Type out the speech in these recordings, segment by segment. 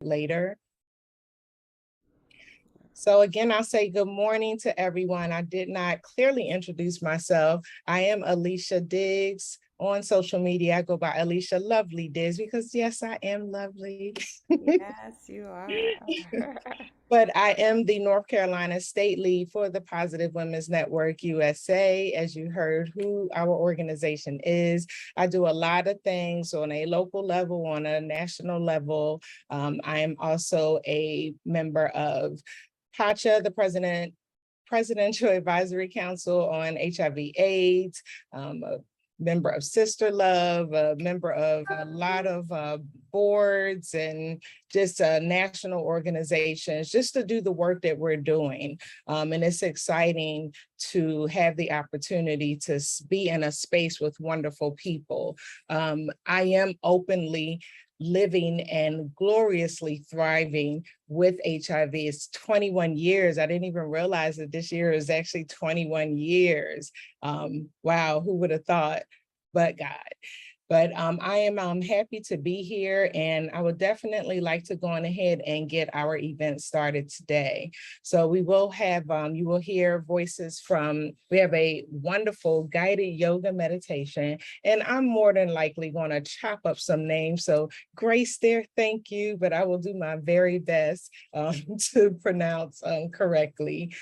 later. So again, I'll say good morning to everyone. I did not clearly introduce myself. I am Alicia Diggs. On social media, I go by Alicia Lovely Diggs because yes, I am lovely. Yes, you are. But I am the North Carolina State Lead for the Positive Women's Network USA. As you heard who our organization is, I do a lot of things on a local level, on a national level. I am also a member of PACHA, the Presidential Advisory Council on HIV/AIDS, a member of Sister Love, a member of a lot of boards and just national organizations, just to do the work that we're doing. And it's exciting to have the opportunity to be in a space with wonderful people. I am openly living and gloriously thriving with HIV. It's 21 years. I didn't even realize that this year is actually 21 years. Wow, who would have thought but God. But I am happy to be here, and I would definitely like to go on ahead and get our event started today. So we will have, you will hear voices from, we have a wonderful guided yoga meditation, and I'm more than likely going to chop up some names. So Grace there, thank you, but I will do my very best to pronounce correctly.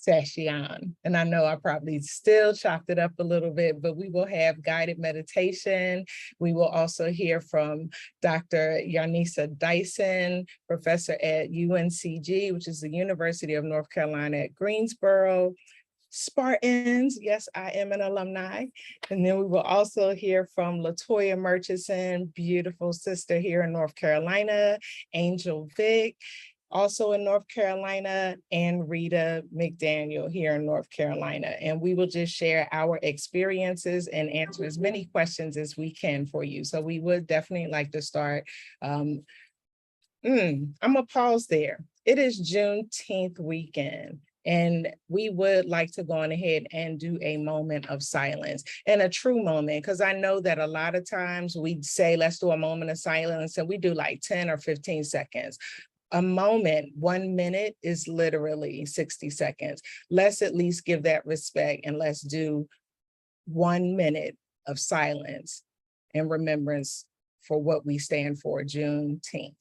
Sashian. And I know I probably still chopped it up a little bit, but we will have guided meditation. We will also hear from Dr. Yarneccia Dyson, professor at UNCG, which is the University of North Carolina at Greensboro. Spartans, yes, I am an alumni. And then we will also hear from LaToya Murchison, beautiful sister here in North Carolina, Angel Vick, also in North Carolina, and Rita McDaniel here in North Carolina. And we will just share our experiences and answer as many questions as we can for you. So we would definitely like to start. I'm gonna pause there. It is Juneteenth weekend, and we would like to go on ahead and do a moment of silence, and a true moment, because I know that a lot of times we say, let's do a moment of silence, and we do like 10 or 15 seconds. A moment, 1 minute is literally 60 seconds. Let's at least give that respect, and let's do 1 minute of silence and remembrance for what we stand for, Juneteenth.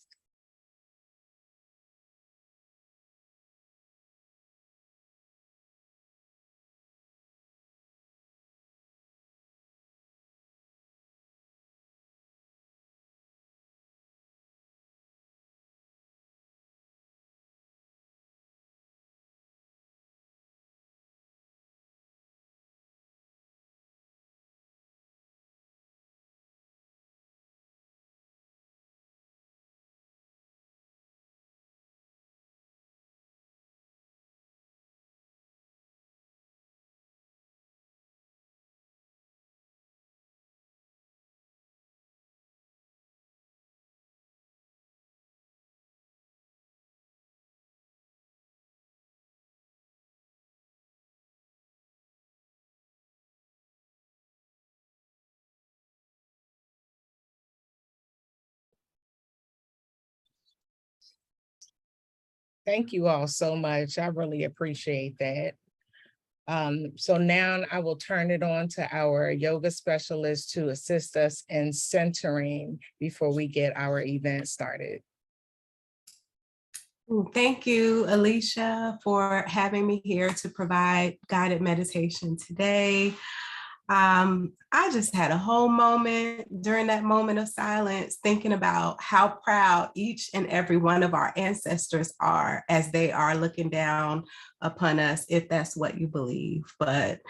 Thank you all so much. I really appreciate that. So now I will turn it on to our yoga specialist to assist us in centering before we get our event started. Thank you, Alicia, for having me here to provide guided meditation today. I just had a whole moment during that moment of silence, thinking about how proud each and every one of our ancestors are as they are looking down upon us, if that's what you believe. But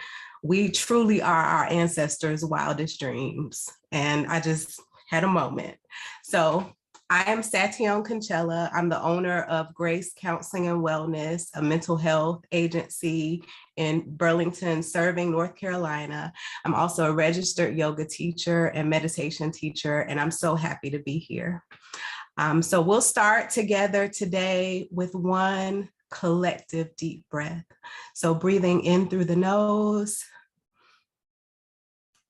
we truly are our ancestors' wildest dreams. And I just had a moment. So I am Sation Conchella. I'm the owner of Grace Counseling and Wellness, a mental health agency in Burlington, serving North Carolina. I'm also a registered yoga teacher and meditation teacher, and I'm so happy to be here. So we'll start together today with one collective deep breath. So breathing in through the nose,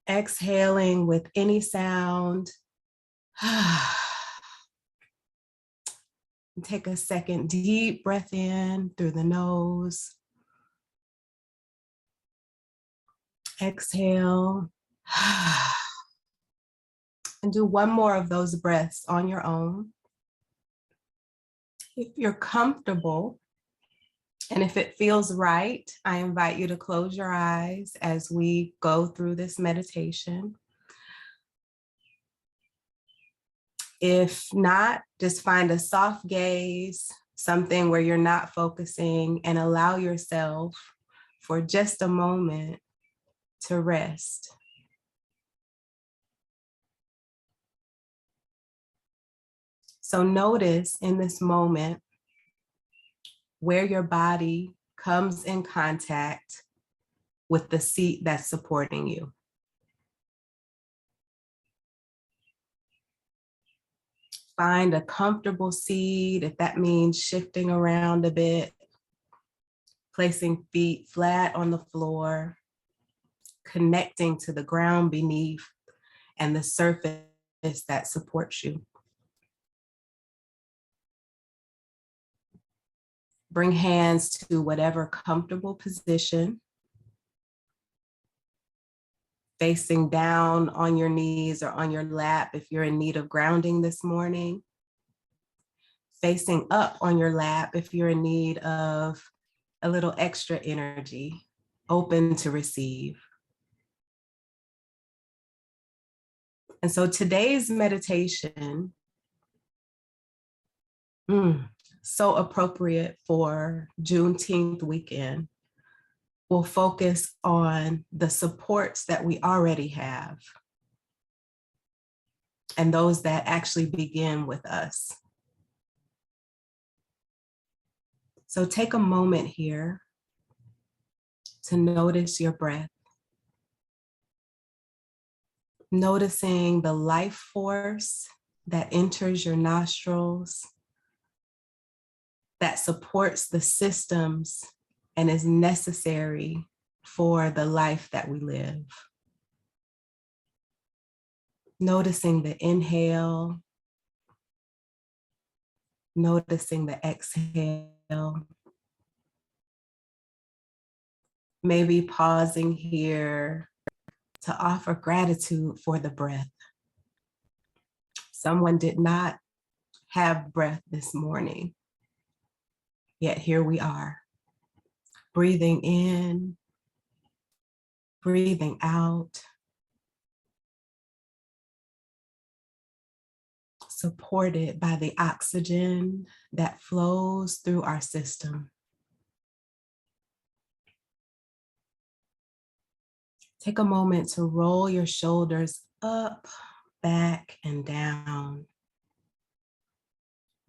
exhaling with any sound. And take a second deep breath in through the nose. Exhale. And do one more of those breaths on your own. If you're comfortable and if it feels right, I invite you to close your eyes as we go through this meditation. If not, just find a soft gaze, something where you're not focusing, and allow yourself for just a moment to rest. So notice in this moment where your body comes in contact with the seat that's supporting you. Find a comfortable seat, if that means shifting around a bit, placing feet flat on the floor, connecting to the ground beneath and the surface that supports you. Bring hands to whatever comfortable position, facing down on your knees or on your lap if you're in need of grounding this morning, facing up on your lap if you're in need of a little extra energy, open to receive. And so today's meditation, so appropriate for Juneteenth weekend, will focus on the supports that we already have and those that actually begin with us. So take a moment here to notice your breath, noticing the life force that enters your nostrils, that supports the systems and is necessary for the life that we live. Noticing the inhale, noticing the exhale. Maybe pausing here to offer gratitude for the breath. Someone did not have breath this morning, yet here we are, breathing in, breathing out, supported by the oxygen that flows through our system. Take a moment to roll your shoulders up, back, and down,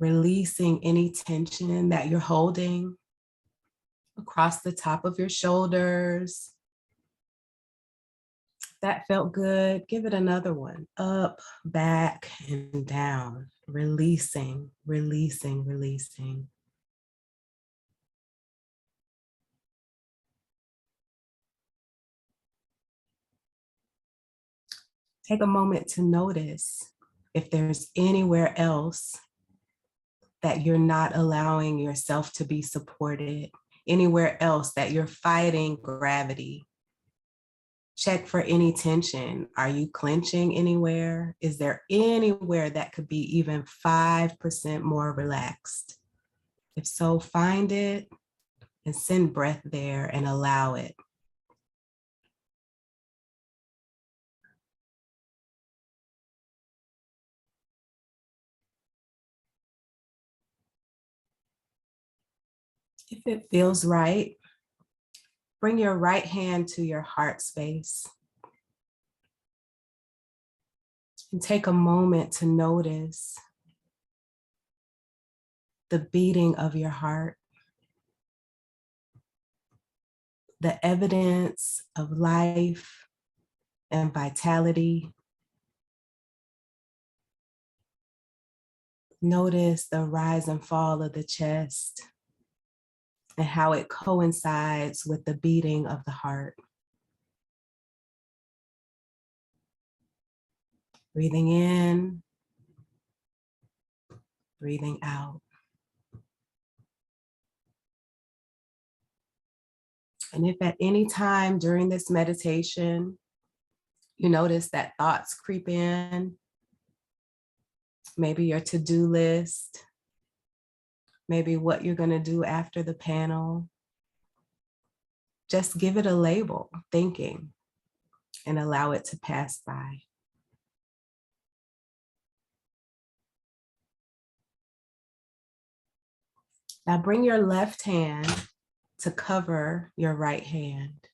releasing any tension that you're holding across the top of your shoulders. If that felt good, give it another one. Up, back, and down, releasing, releasing, releasing. Take a moment to notice if there's anywhere else that you're not allowing yourself to be supported, anywhere else that you're fighting gravity. Check for any tension. Are you clenching anywhere? Is there anywhere that could be even 5% more relaxed? If so, find it and send breath there and allow it. If it feels right, bring your right hand to your heart space and take a moment to notice the beating of your heart, the evidence of life and vitality. Notice the rise and fall of the chest and how it coincides with the beating of the heart. Breathing in, breathing out. And if at any time during this meditation, you notice that thoughts creep in, maybe your to-do list, maybe what you're going to do after the panel, just give it a label, thinking, and allow it to pass by. Now bring your left hand to cover your right hand.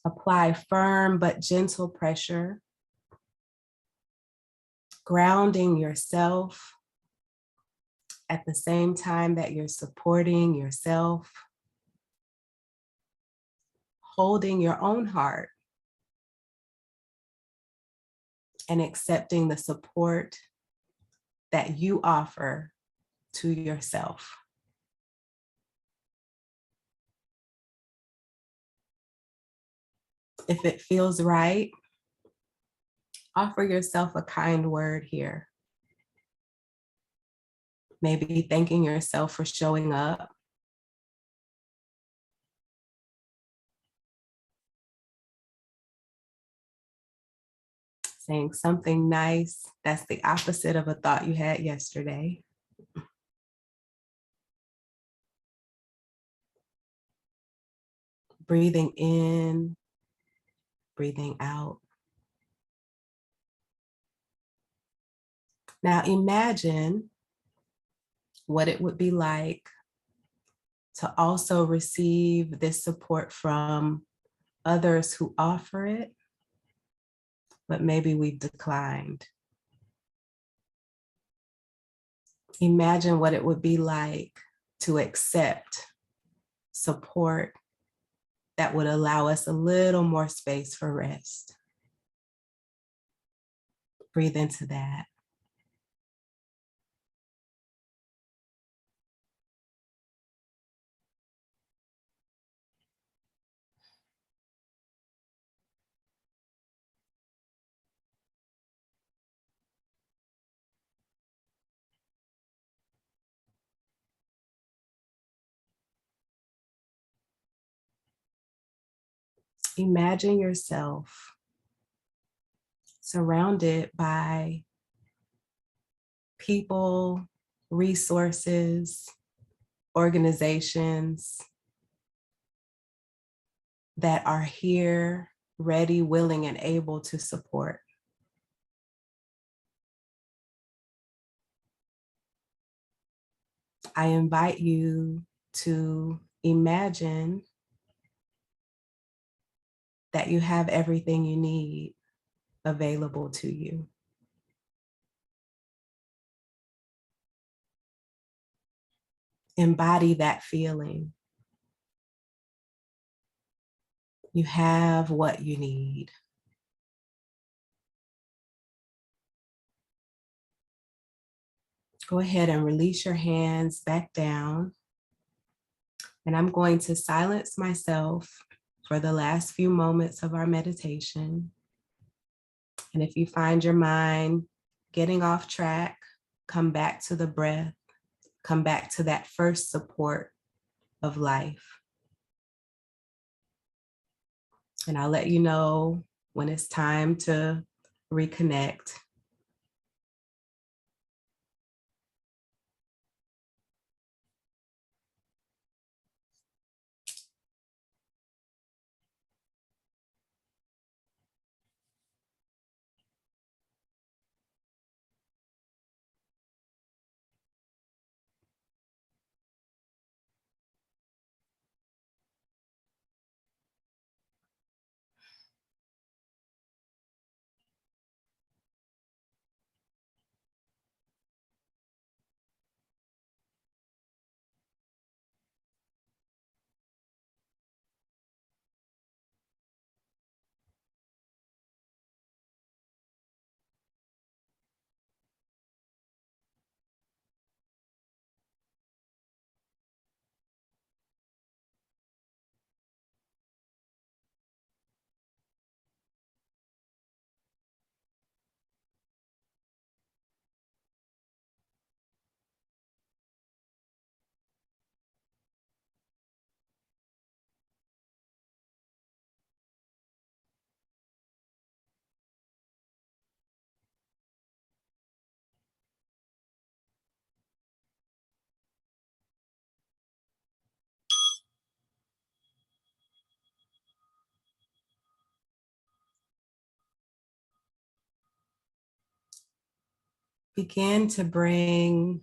Apply firm but gentle pressure, grounding yourself at the same time that you're supporting yourself, holding your own heart and accepting the support that you offer to yourself. If it feels right, offer yourself a kind word here. Maybe thanking yourself for showing up. Saying something nice that's the opposite of a thought you had yesterday. Breathing in, breathing out. Now imagine what it would be like to also receive this support from others who offer it, but maybe we've declined. Imagine what it would be like to accept support that would allow us a little more space for rest. Breathe into that. Imagine yourself surrounded by people, resources, organizations that are here, ready, willing, and able to support. I invite you to imagine that you have everything you need available to you. Embody that feeling. You have what you need. Go ahead and release your hands back down. And I'm going to silence myself for the last few moments of our meditation. And if you find your mind getting off track, come back to the breath, come back to that first support of life. And I'll let you know when it's time to reconnect. Begin to bring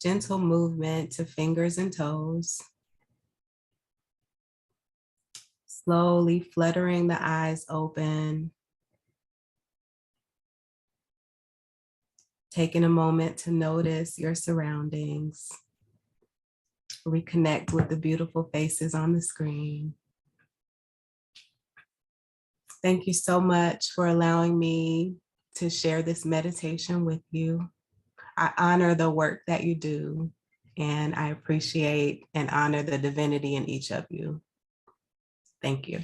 gentle movement to fingers and toes. Slowly fluttering the eyes open. Taking a moment to notice your surroundings. Reconnect with the beautiful faces on the screen. Thank you so much for allowing me to share this meditation with you. I honor the work that you do, and I appreciate and honor the divinity in each of you. Thank you.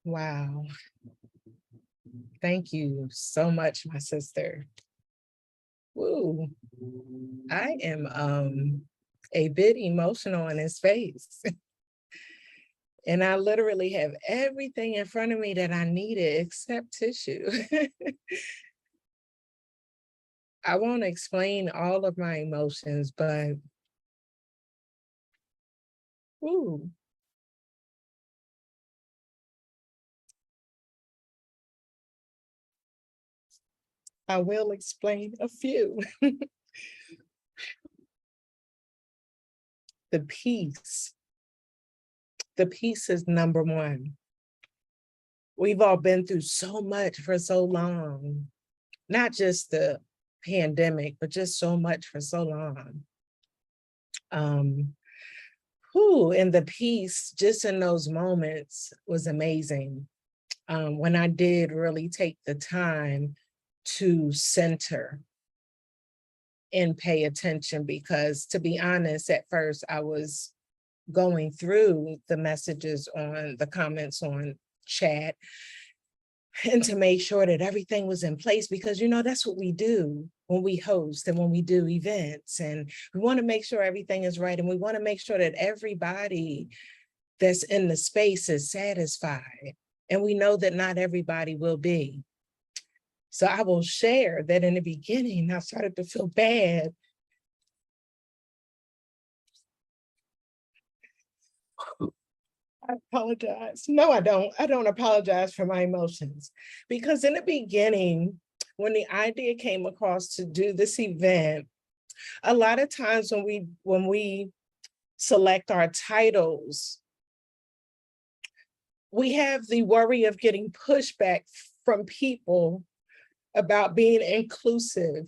Wow. Thank you so much, my sister. Woo. I am a bit emotional in his face. And I literally have everything in front of me that I needed except tissue. I won't explain all of my emotions, but woo. I will explain a few. The peace. The peace is number one. We've all been through so much for so long, not just the pandemic, but just so much for so long. And the peace just in those moments was amazing. When I did really take the time to center and pay attention, because to be honest, at first I was going through the messages on the comments on chat and to make sure that everything was in place, because that's what we do when we host and when we do events, and we want to make sure everything is right, and we want to make sure that everybody that's in the space is satisfied, and we know that not everybody will be. So I will share that in the beginning, I started to feel bad. I apologize. No, I don't. I don't apologize for my emotions, because in the beginning, when the idea came across to do this event, a lot of times when we select our titles, we have the worry of getting pushback from people about being inclusive.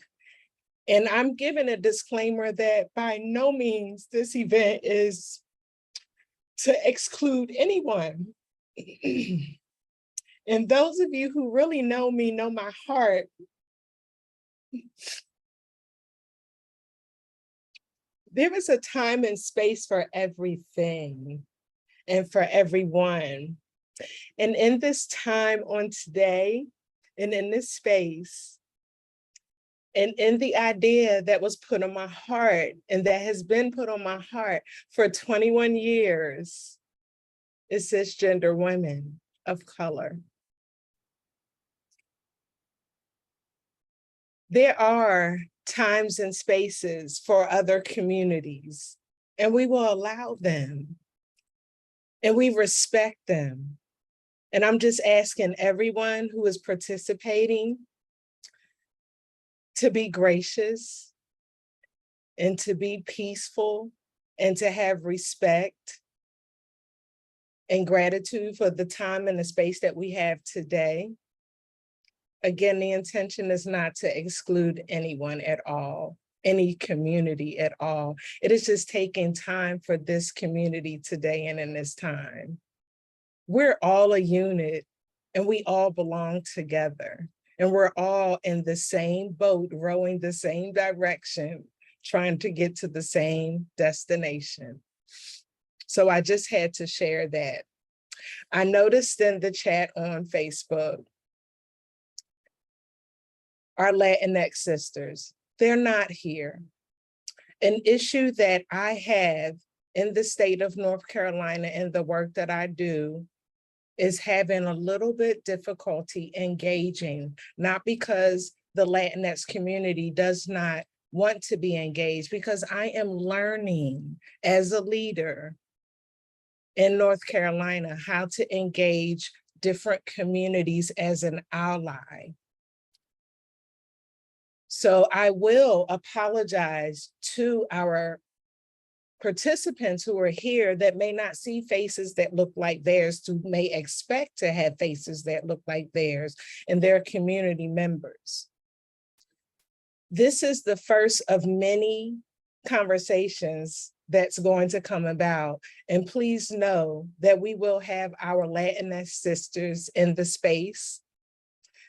And I'm giving a disclaimer that by no means this event is to exclude anyone. And those of you who really know me know my heart. There is a time and space for everything and for everyone. And in this time on today, and in this space, and in the idea that was put on my heart and that has been put on my heart for 21 years, is cisgender women of color. There are times and spaces for other communities, and we will allow them, and we respect them. And I'm just asking everyone who is participating to be gracious and to be peaceful and to have respect and gratitude for the time and the space that we have today. Again, the intention is not to exclude anyone at all, any community at all. It is just taking time for this community today and in this time. We're all a unit, and we all belong together, and we're all in the same boat, rowing the same direction, trying to get to the same destination. So I just had to share that. I noticed in the chat on Facebook, our Latinx sisters, they're not here. An issue that I have in the state of North Carolina and the work that I do is having a little bit difficulty engaging, not because the Latinx community does not want to be engaged, because I am learning as a leader in North Carolina how to engage different communities as an ally. So I will apologize to our participants who are here that may not see faces that look like theirs, who may expect to have faces that look like theirs and their community members. This is the first of many conversations that's going to come about. And please know that we will have our Latinx sisters in the space.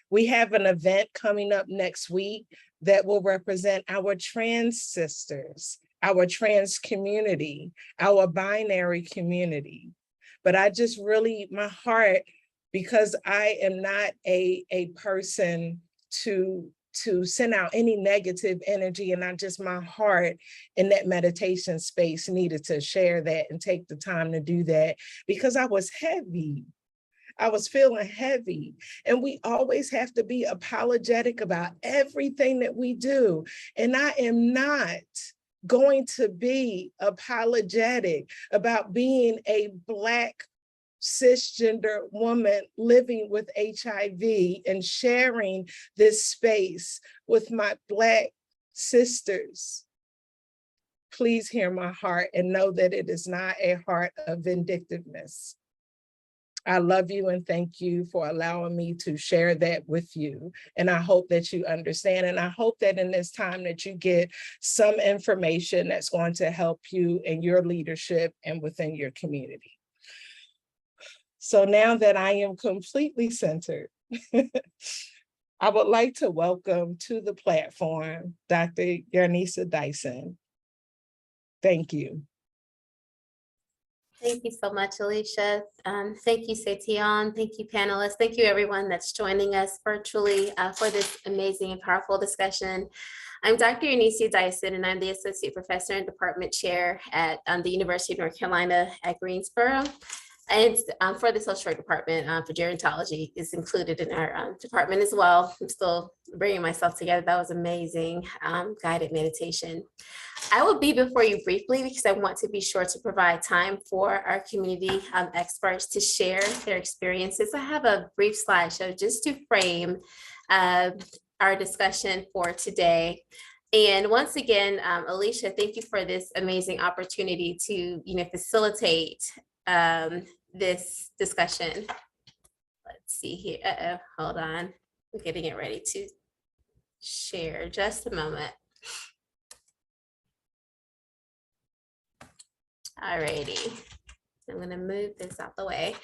We have an event coming up next week that will represent our trans sisters, our trans community, our binary community. But I just really, my heart, because I am not a person to send out any negative energy, and my heart in that meditation space needed to share that and take the time to do that, because I was heavy. I was feeling heavy, and we always have to be apologetic about everything that we do. And I am not going to be apologetic about being a Black cisgender woman living with HIV and sharing this space with my Black sisters. Please hear my heart and know that it is not a heart of vindictiveness. I love you and thank you for allowing me to share that with you. And I hope that you understand. And I hope that in this time that you get some information that's going to help you in your leadership and within your community. So now that I am completely centered, I would like to welcome to the platform Dr. Yarneccia Dyson. Thank you. Thank you so much, Alicia. Thank you, Setion. Thank you, panelists. Thank you, everyone that's joining us virtually for this amazing and powerful discussion. I'm Dr. Yarneccia Dyson, and I'm the Associate Professor and Department Chair at the University of North Carolina at Greensboro. And for the social work department, for gerontology is included in our department as well. I'm still bringing myself together. That was amazing, guided meditation. I will be before you briefly because I want to be sure to provide time for our community experts to share their experiences. I have a brief slideshow just to frame our discussion for today. And once again, Alicia, thank you for this amazing opportunity to facilitate this discussion. Let's see here. Hold on. I'm getting it ready to share. Just a moment. All righty. I'm going to move this out the way.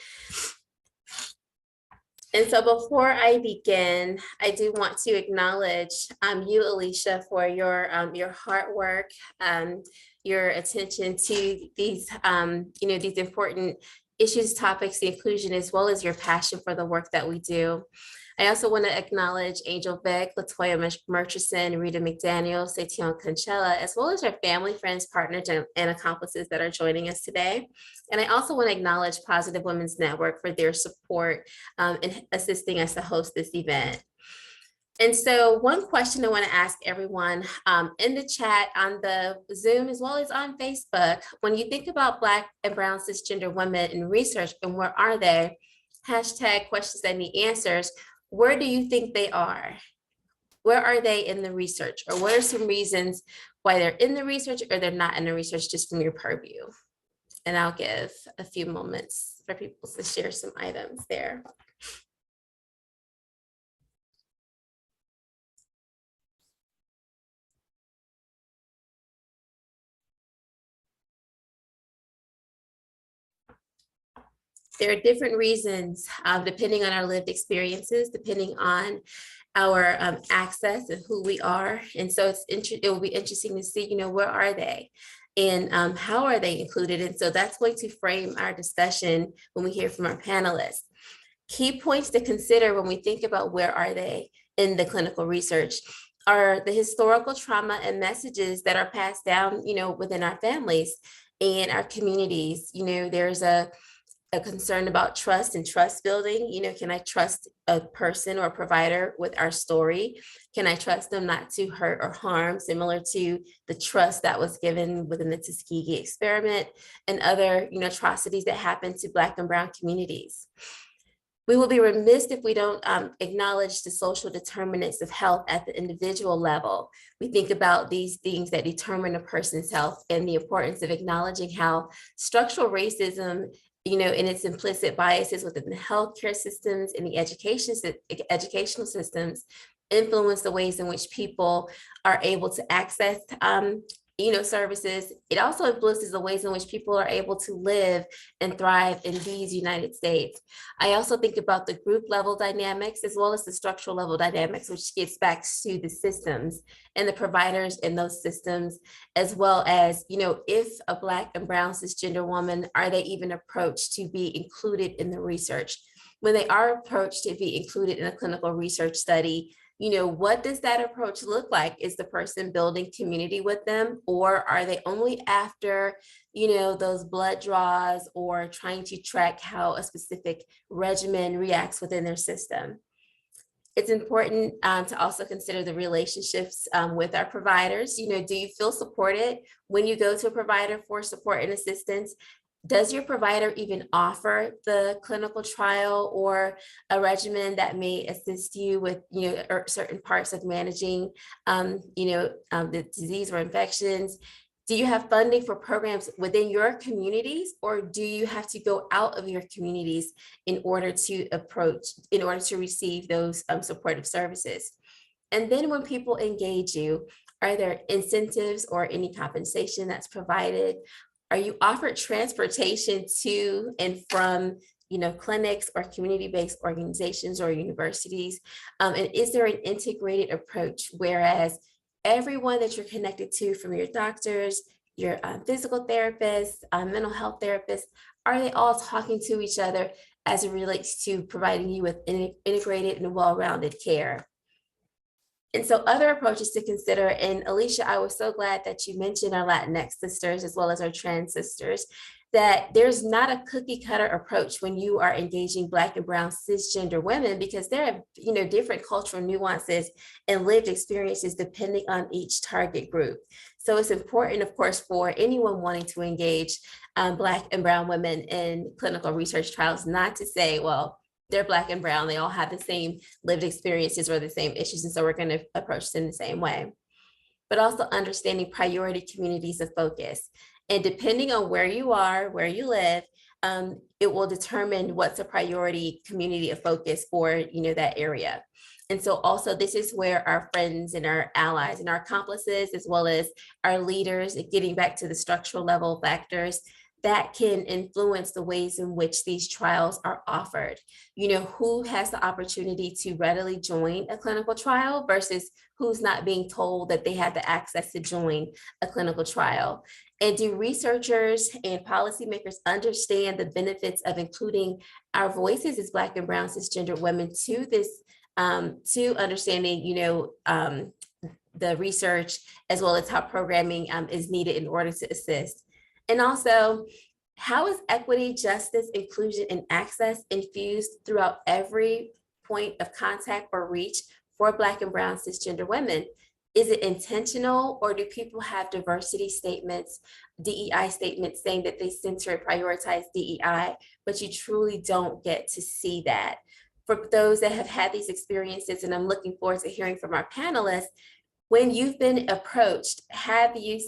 And so before I begin, I do want to acknowledge you, Alicia, for your hard work, your attention to these, these important issues, topics, the inclusion, as well as your passion for the work that we do. I also want to acknowledge Angel Vick, LaToya Murchison, Rita McDaniel, Setion Conchella, as well as our family, friends, partners, and accomplices that are joining us today. And I also want to acknowledge Positive Women's Network for their support in assisting us to host this event. And so one question I want to ask everyone in the chat, on the Zoom, as well as on Facebook, when you think about Black and Brown cisgender women in research, and where are they? Hashtag questions that need answers. Where do you think they are? Where are they in the research? Or what are some reasons why they're in the research or they're not in the research, just from your purview? And I'll give a few moments for people to share some items there. There are different reasons, depending on our lived experiences, depending on our access and who we are. And so it will be interesting to see, where are they and how are they included? And so that's going to frame our discussion when we hear from our panelists. Key points to consider when we think about where are they in the clinical research are the historical trauma and messages that are passed down, within our families and our communities. There's a concern about trust and trust building. Can I trust a person or a provider with our story? Can I trust them not to hurt or harm, similar to the trust that was given within the Tuskegee experiment and other atrocities that happened to Black and Brown communities? We will be remiss if we don't acknowledge the social determinants of health at the individual level. We think about these things that determine a person's health and the importance of acknowledging how structural racism, in its implicit biases within the healthcare systems and the educational systems influence the ways in which people are able to access services. It also influences the ways in which people are able to live and thrive in these United States. I also think about the group level dynamics as well as the structural level dynamics, which gets back to the systems and the providers in those systems, as well as, if a Black and brown cisgender woman, are they even approached to be included in the research? When they are approached to be included in a clinical research study, what does that approach look like? Is the person building community with them, or are they only after, those blood draws or trying to track how a specific regimen reacts within their system? It's important to also consider the relationships with our providers. Do you feel supported when you go to a provider for support and assistance? Does your provider even offer the clinical trial or a regimen that may assist you with, certain parts of managing, the disease or infections? Do you have funding for programs within your communities, or do you have to go out of your communities in order to receive those supportive services? And then when people engage you, are there incentives or any compensation that's provided? Are you offered transportation to and from, clinics or community-based organizations or universities? And is there an integrated approach, whereas everyone that you're connected to, from your doctors, your physical therapists, mental health therapists, are they all talking to each other as it relates to providing you with integrated and well-rounded care? And so other approaches to consider, and Alicia, I was so glad that you mentioned our Latinx sisters as well as our trans sisters, that there's not a cookie cutter approach when you are engaging Black and brown cisgender women, because there are, different cultural nuances and lived experiences depending on each target group. So it's important, of course, for anyone wanting to engage Black and brown women in clinical research trials, not to say, well, they're Black and brown, they all have the same lived experiences or the same issues, and so we're going to approach them the same way. But also understanding priority communities of focus. And depending on where you are, where you live, it will determine what's a priority community of focus for, that area. And so also this is where our friends and our allies and our accomplices, as well as our leaders, getting back to the structural level factors, that can influence the ways in which these trials are offered. Who has the opportunity to readily join a clinical trial versus who's not being told that they have the access to join a clinical trial? And do researchers and policymakers understand the benefits of including our voices as Black and brown cisgender women to this, to understanding, the research, as well as how programming is needed in order to assist? And also, how is equity, justice, inclusion, and access infused throughout every point of contact or reach for Black and brown cisgender women? Is it intentional, or do people have diversity statements, DEI statements saying that they center and prioritize DEI, but you truly don't get to see that? For those that have had these experiences, and I'm looking forward to hearing from our panelists, when you've been approached, have you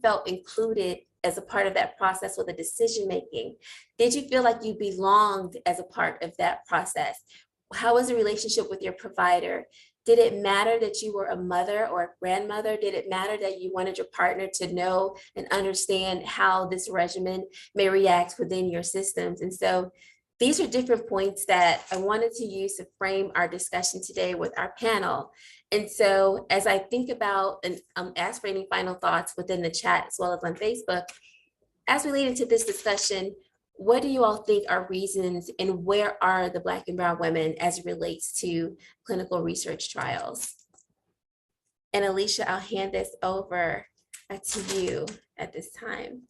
felt included as a part of that process with the decision making? Did you feel like you belonged as a part of that process? How was the relationship with your provider? Did it matter that you were a mother or a grandmother? Did it matter that you wanted your partner to know and understand how this regimen may react within your systems? And so these are different points that I wanted to use to frame our discussion today with our panel. And so as I think about and ask for any final thoughts within the chat as well as on Facebook, as we lead into this discussion, what do you all think are reasons, and where are the Black and brown women as it relates to clinical research trials? And Alicia, I'll hand this over to you at this time.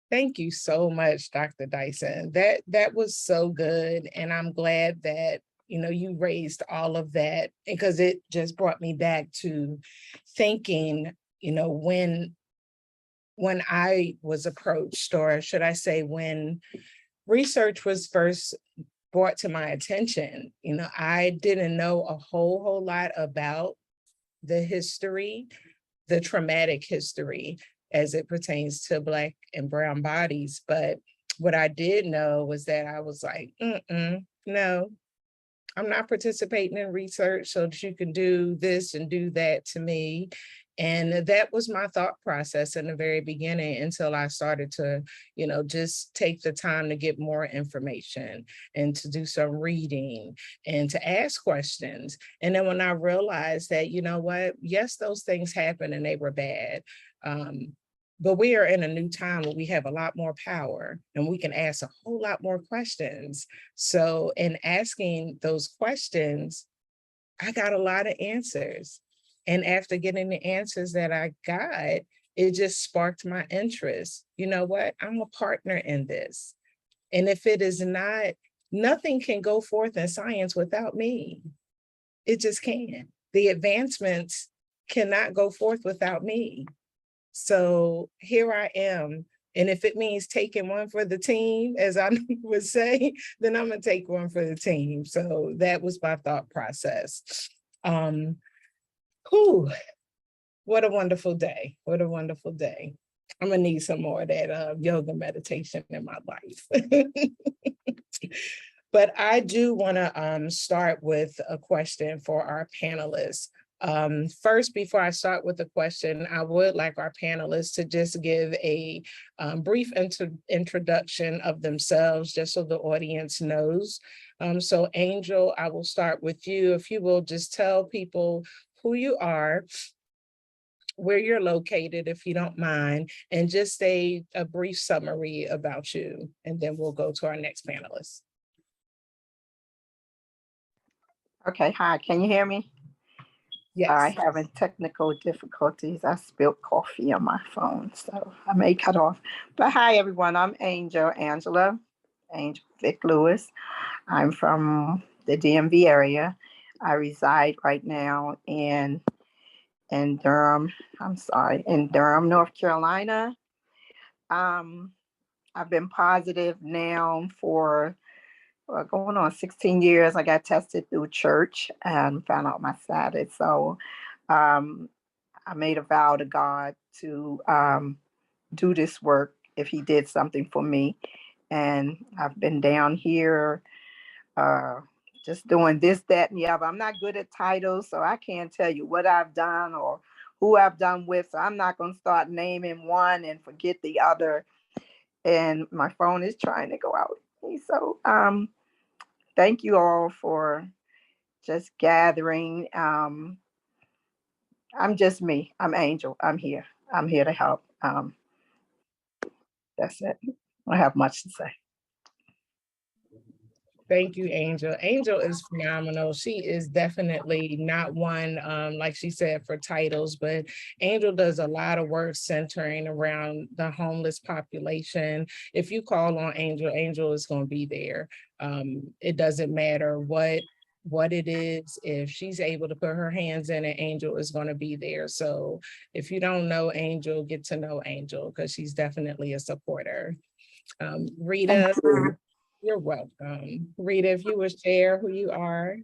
Thank you so much, Dr. Dyson. That was so good. And I'm glad that, you raised all of that, because it just brought me back to thinking, when I was approached, or should I say when research was first brought to my attention. I didn't know a whole lot about the history, the traumatic history as it pertains to Black and brown bodies. But what I did know was that I was like, no, I'm not participating in research so that you can do this and do that to me. And that was my thought process in the very beginning until I started to, just take the time to get more information and to do some reading and to ask questions. And then when I realized that, yes, those things happened and they were bad. But we are in a new time where we have a lot more power and we can ask a whole lot more questions. So in asking those questions, I got a lot of answers. And after getting the answers that I got, it just sparked my interest. You know what? I'm a partner in this. And if it is not, nothing can go forth in science without me. It just can't. The advancements cannot go forth without me. So here I am. And if it means taking one for the team, as I would say, then I'm gonna take one for the team. So that was my thought process. What a wonderful day. What a wonderful day. I'm gonna need some more of that yoga meditation in my life. But I do wanna start with a question for our panelists. First, before I start with the question, I would like our panelists to just give a brief introduction of themselves, just so the audience knows. So Angel, I will start with you. If you will just tell people who you are, where you're located, if you don't mind, and just a brief summary about you, and then we'll go to our next panelist. Okay, hi, can you hear me? Yes. I having technical difficulties. I spilled coffee on my phone, so I may cut off. But hi, everyone. I'm Angela Vick Lewis. I'm from the DMV area. I reside right now in Durham. In Durham, North Carolina. I've been positive now for going on 16 years. I got tested through church and found out my status. So I made a vow to God to do this work if he did something for me. And I've been down here just doing this, that, and the other. I'm not good at titles, so I can't tell you what I've done or who I've done with. So I'm not going to start naming one and forget the other. And my phone is trying to go out. So thank you all for just gathering. I'm just me. I'm Angel. I'm here. I'm here to help. That's it. I don't have much to say. Thank you, Angel. Angel is phenomenal. She is definitely not one, like she said, for titles, but Angel does a lot of work centering around the homeless population. If you call on Angel, Angel is going to be there. It doesn't matter what it is. If she's able to put her hands in it, Angel is going to be there. So if you don't know Angel, get to know Angel, because she's definitely a supporter. Rita. You're welcome. Rita, if you would share who you are.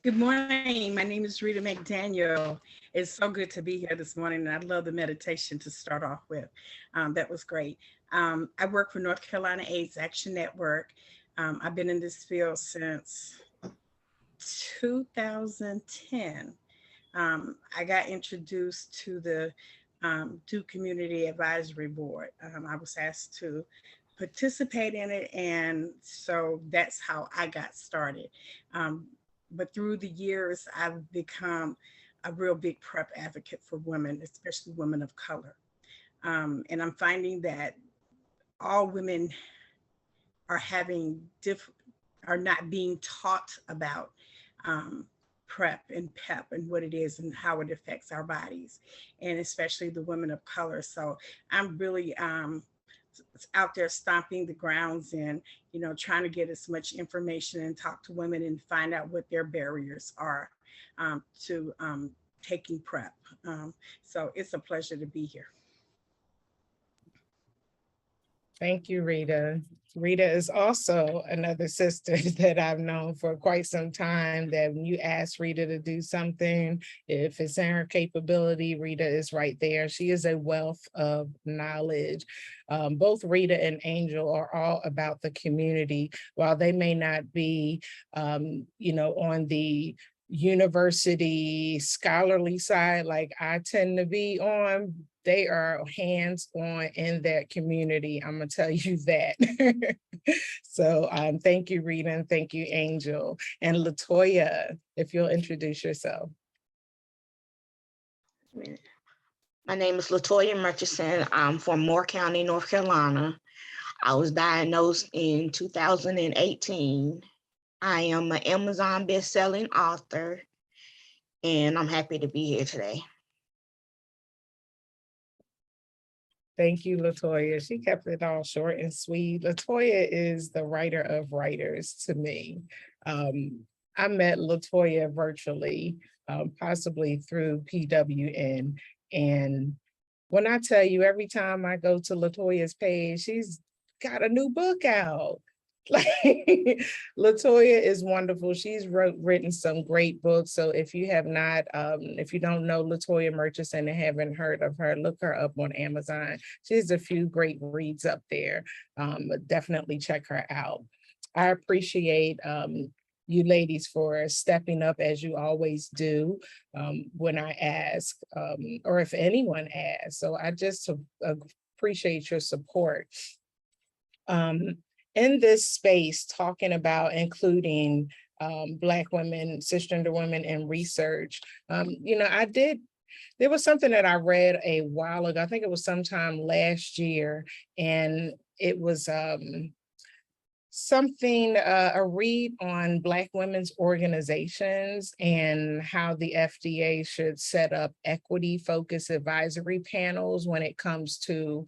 Good morning. My name is Rita McDaniel. It's so good to be here this morning, and I love the meditation to start off with. That was great. I work for North Carolina AIDS Action Network. I've been in this field since 2010. I got introduced to the Duke Community Advisory Board. I was asked to participate in it, and so that's how I got started. But through the years, I've become a real big PrEP advocate for women, especially women of color. And I'm finding that all women are not being taught about PrEP and PEP and what it is and how it affects our bodies, and especially the women of color. So I'm really out there stomping the grounds and, trying to get as much information and talk to women and find out what their barriers are to taking PrEP. So it's a pleasure to be here. Thank you, Rita. Rita is also another sister that I've known for quite some time, that when you ask Rita to do something, if it's in her capability, Rita is right there. She is a wealth of knowledge. Both Rita and Angel are all about the community. While they may not be, on the university scholarly side like I tend to be on, they are hands-on in that community. I'm gonna tell you that. So thank you, Rita, and thank you, Angel. And LaToya, if you'll introduce yourself. My name is LaToya Murchison. I'm from Moore County, North Carolina. I was diagnosed in 2018. I am an Amazon best-selling author, and I'm happy to be here today. Thank you, LaToya. She kept it all short and sweet. LaToya is the writer of writers to me. I met LaToya virtually, possibly through PWN. And when I tell you, every time I go to LaToya's page, she's got a new book out. Like, LaToya is wonderful. She's written some great books. So if you have not, if you don't know LaToya Murchison and haven't heard of her, look her up on Amazon. She has a few great reads up there. Definitely check her out. I appreciate you ladies for stepping up as you always do when I ask, or if anyone asks. So I just appreciate your support. In this space, talking about including Black women, cisgender women in research, there was something that I read a while ago, I think it was sometime last year, and it was a read on Black women's organizations and how the FDA should set up equity-focused advisory panels when it comes to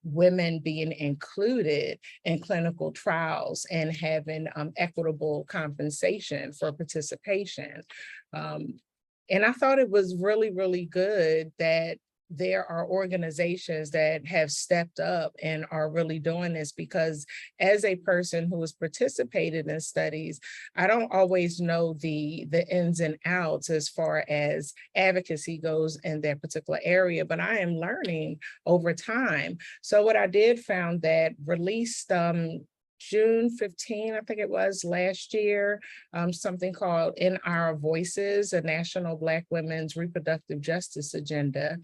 women being included in clinical trials and having equitable compensation for participation. And I thought it was really, really good that there are organizations that have stepped up and are really doing this, because as a person who has participated in studies, I don't always know the ins and outs as far as advocacy goes in that particular area, but I am learning over time. So what I did found that released June 15, I think it was last year, something called In Our Voices, a National Black Women's Reproductive Justice Agenda.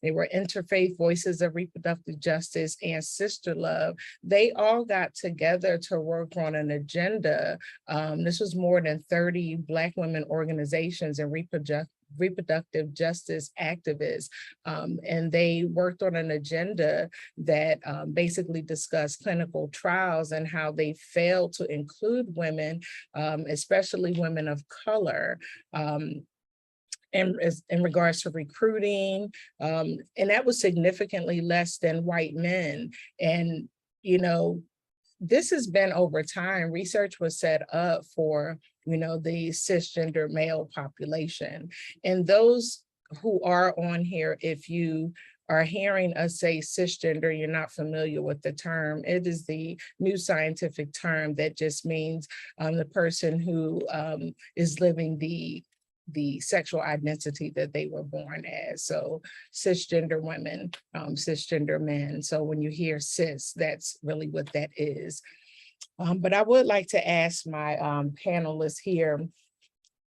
They were Interfaith Voices of Reproductive Justice and Sister Love. They all got together to work on an agenda. This was more than 30 Black women organizations and reproductive justice activists. And they worked on an agenda that basically discussed clinical trials and how they failed to include women, especially women of color, in regards to recruiting, and that was significantly less than white men. And, this has been over time. Research was set up for, the cisgender male population. And those who are on here, if you are hearing us say cisgender, you're not familiar with the term. It is the new scientific term that just means the person who is living the sexual identity that they were born as. So cisgender women, cisgender men. So when you hear cis, that's really what that is. But I would like to ask my panelists here,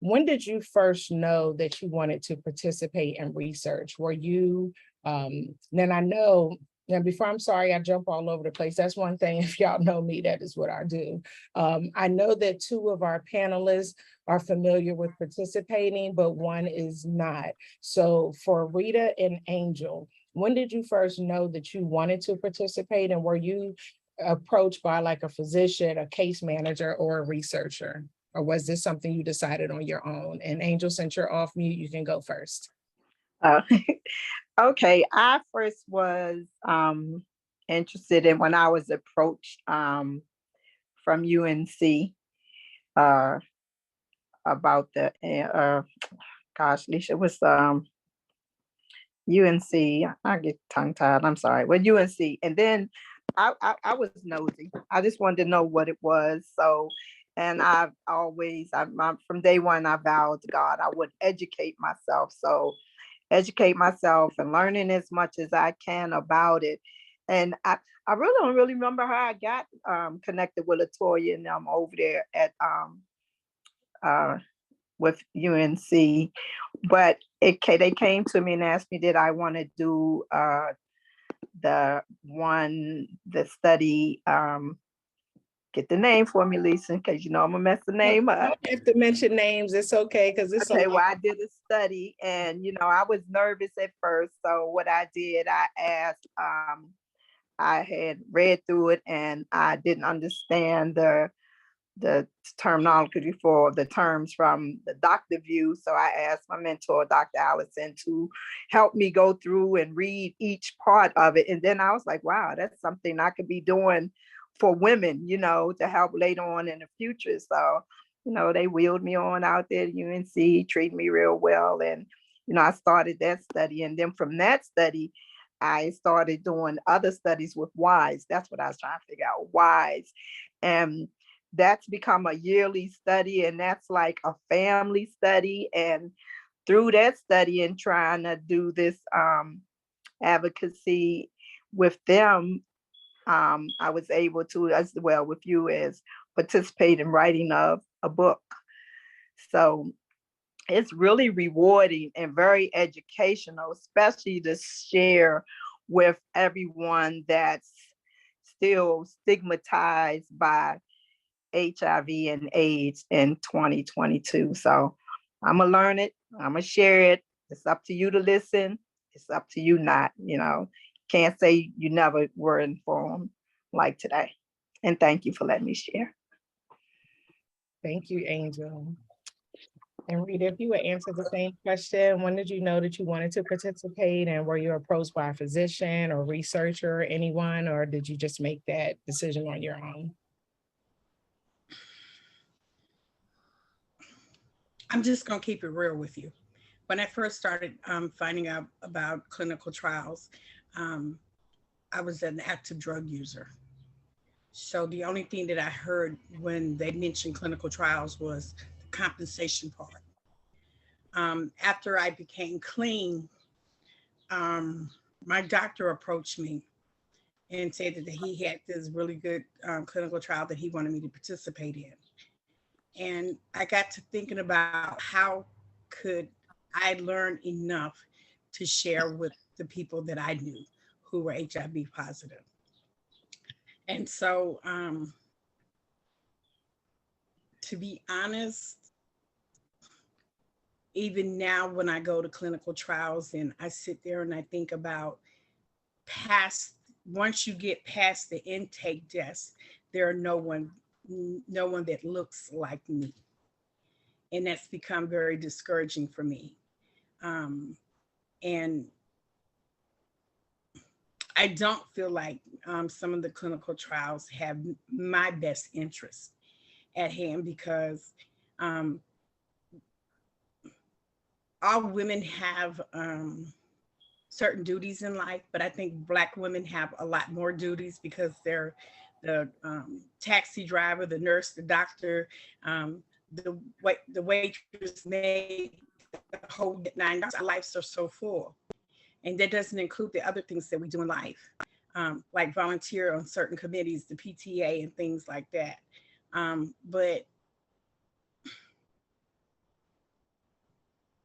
when did you first know that you wanted to participate in research? Were you, then I know, and before, I'm sorry, I jump all over the place. That's one thing, if y'all know me, that is what I do. I know that two of our panelists are familiar with participating, but one is not. So for Rita and Angel, when did you first know that you wanted to participate, and were you approached by like a physician, a case manager, or a researcher? Or was this something you decided on your own? And Angel, since you're off mute, you can go first. Okay, I first was interested in when I was approached from UNC about the, gosh, Alicia, was UNC. I get tongue tied. I'm sorry. Well, UNC, and then I was nosy. I just wanted to know what it was. So, and from day one, I vowed to God I would educate myself. So, educate myself and learning as much as I can about it. And I really don't really remember how I got connected with LaToya and I'm over there at with UNC, but they came to me and asked me did I want to do the study. Get the name for me, Lisa, because you know I'm gonna mess the name up. You don't have to mention names. It's okay because it's okay. Well, I did a study, and you know I was nervous at first. So what I did, I asked. I had read through it, and I didn't understand the terminology for the terms from the doctor view. So I asked my mentor, Dr. Allison, to help me go through and read each part of it. And then I was like, wow, that's something I could be doing for women, you know, to help later on in the future. So, you know, they wheeled me on out there at UNC, treated me real well. And, you know, I started that study. And then from that study, I started doing other studies with WISE. That's what I was trying to figure out, WISE. And that's become a yearly study, and that's like a family study. And through that study and trying to do this advocacy with them, I was able to, as well with you, as participate in writing of a book. So it's really rewarding and very educational, especially to share with everyone that's still stigmatized by HIV and AIDS in 2022. So I'm gonna learn it. I'm gonna share it. It's up to you to listen. It's up to you not, you know. Can't say you never were informed like today. And thank you for letting me share. Thank you, Angel. And Rita, if you would answer the same question, when did you know that you wanted to participate, and were you approached by a physician or researcher or anyone, or did you just make that decision on your own? I'm just gonna keep it real with you. When I first started finding out about clinical trials, I was an active drug user. So the only thing that I heard when they mentioned clinical trials was the compensation part. After I became clean, my doctor approached me and said that he had this really good clinical trial that he wanted me to participate in. And I got to thinking about how could I learn enough to share with the people that I knew who were HIV positive. And so, to be honest, even now when I go to clinical trials and I sit there and I think about once you get past the intake desk, there are no one that looks like me. And that's become very discouraging for me. And I don't feel like some of the clinical trials have my best interest at hand, because all women have certain duties in life, but I think Black women have a lot more duties because they're the taxi driver, the nurse, the doctor, the waitress, maid, the whole 9 hours. Our lives are so full. And that doesn't include the other things that we do in life, like volunteer on certain committees, the PTA and things like that.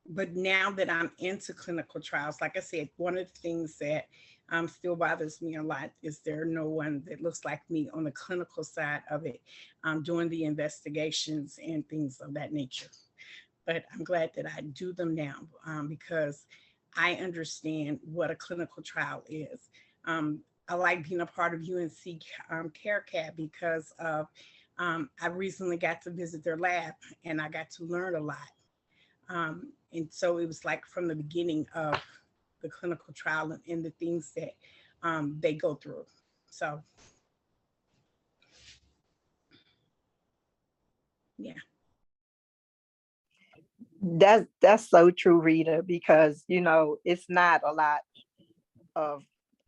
But now that I'm into clinical trials, like I said, one of the things that still bothers me a lot is there no one that looks like me on the clinical side of it, doing the investigations and things of that nature. But I'm glad that I do them now because I understand what a clinical trial is. I like being a part of UNC CareCat because of I recently got to visit their lab and I got to learn a lot. And so it was like from the beginning of the clinical trial and the things that they go through. So, yeah. That's so true, Rita, because it's not a lot of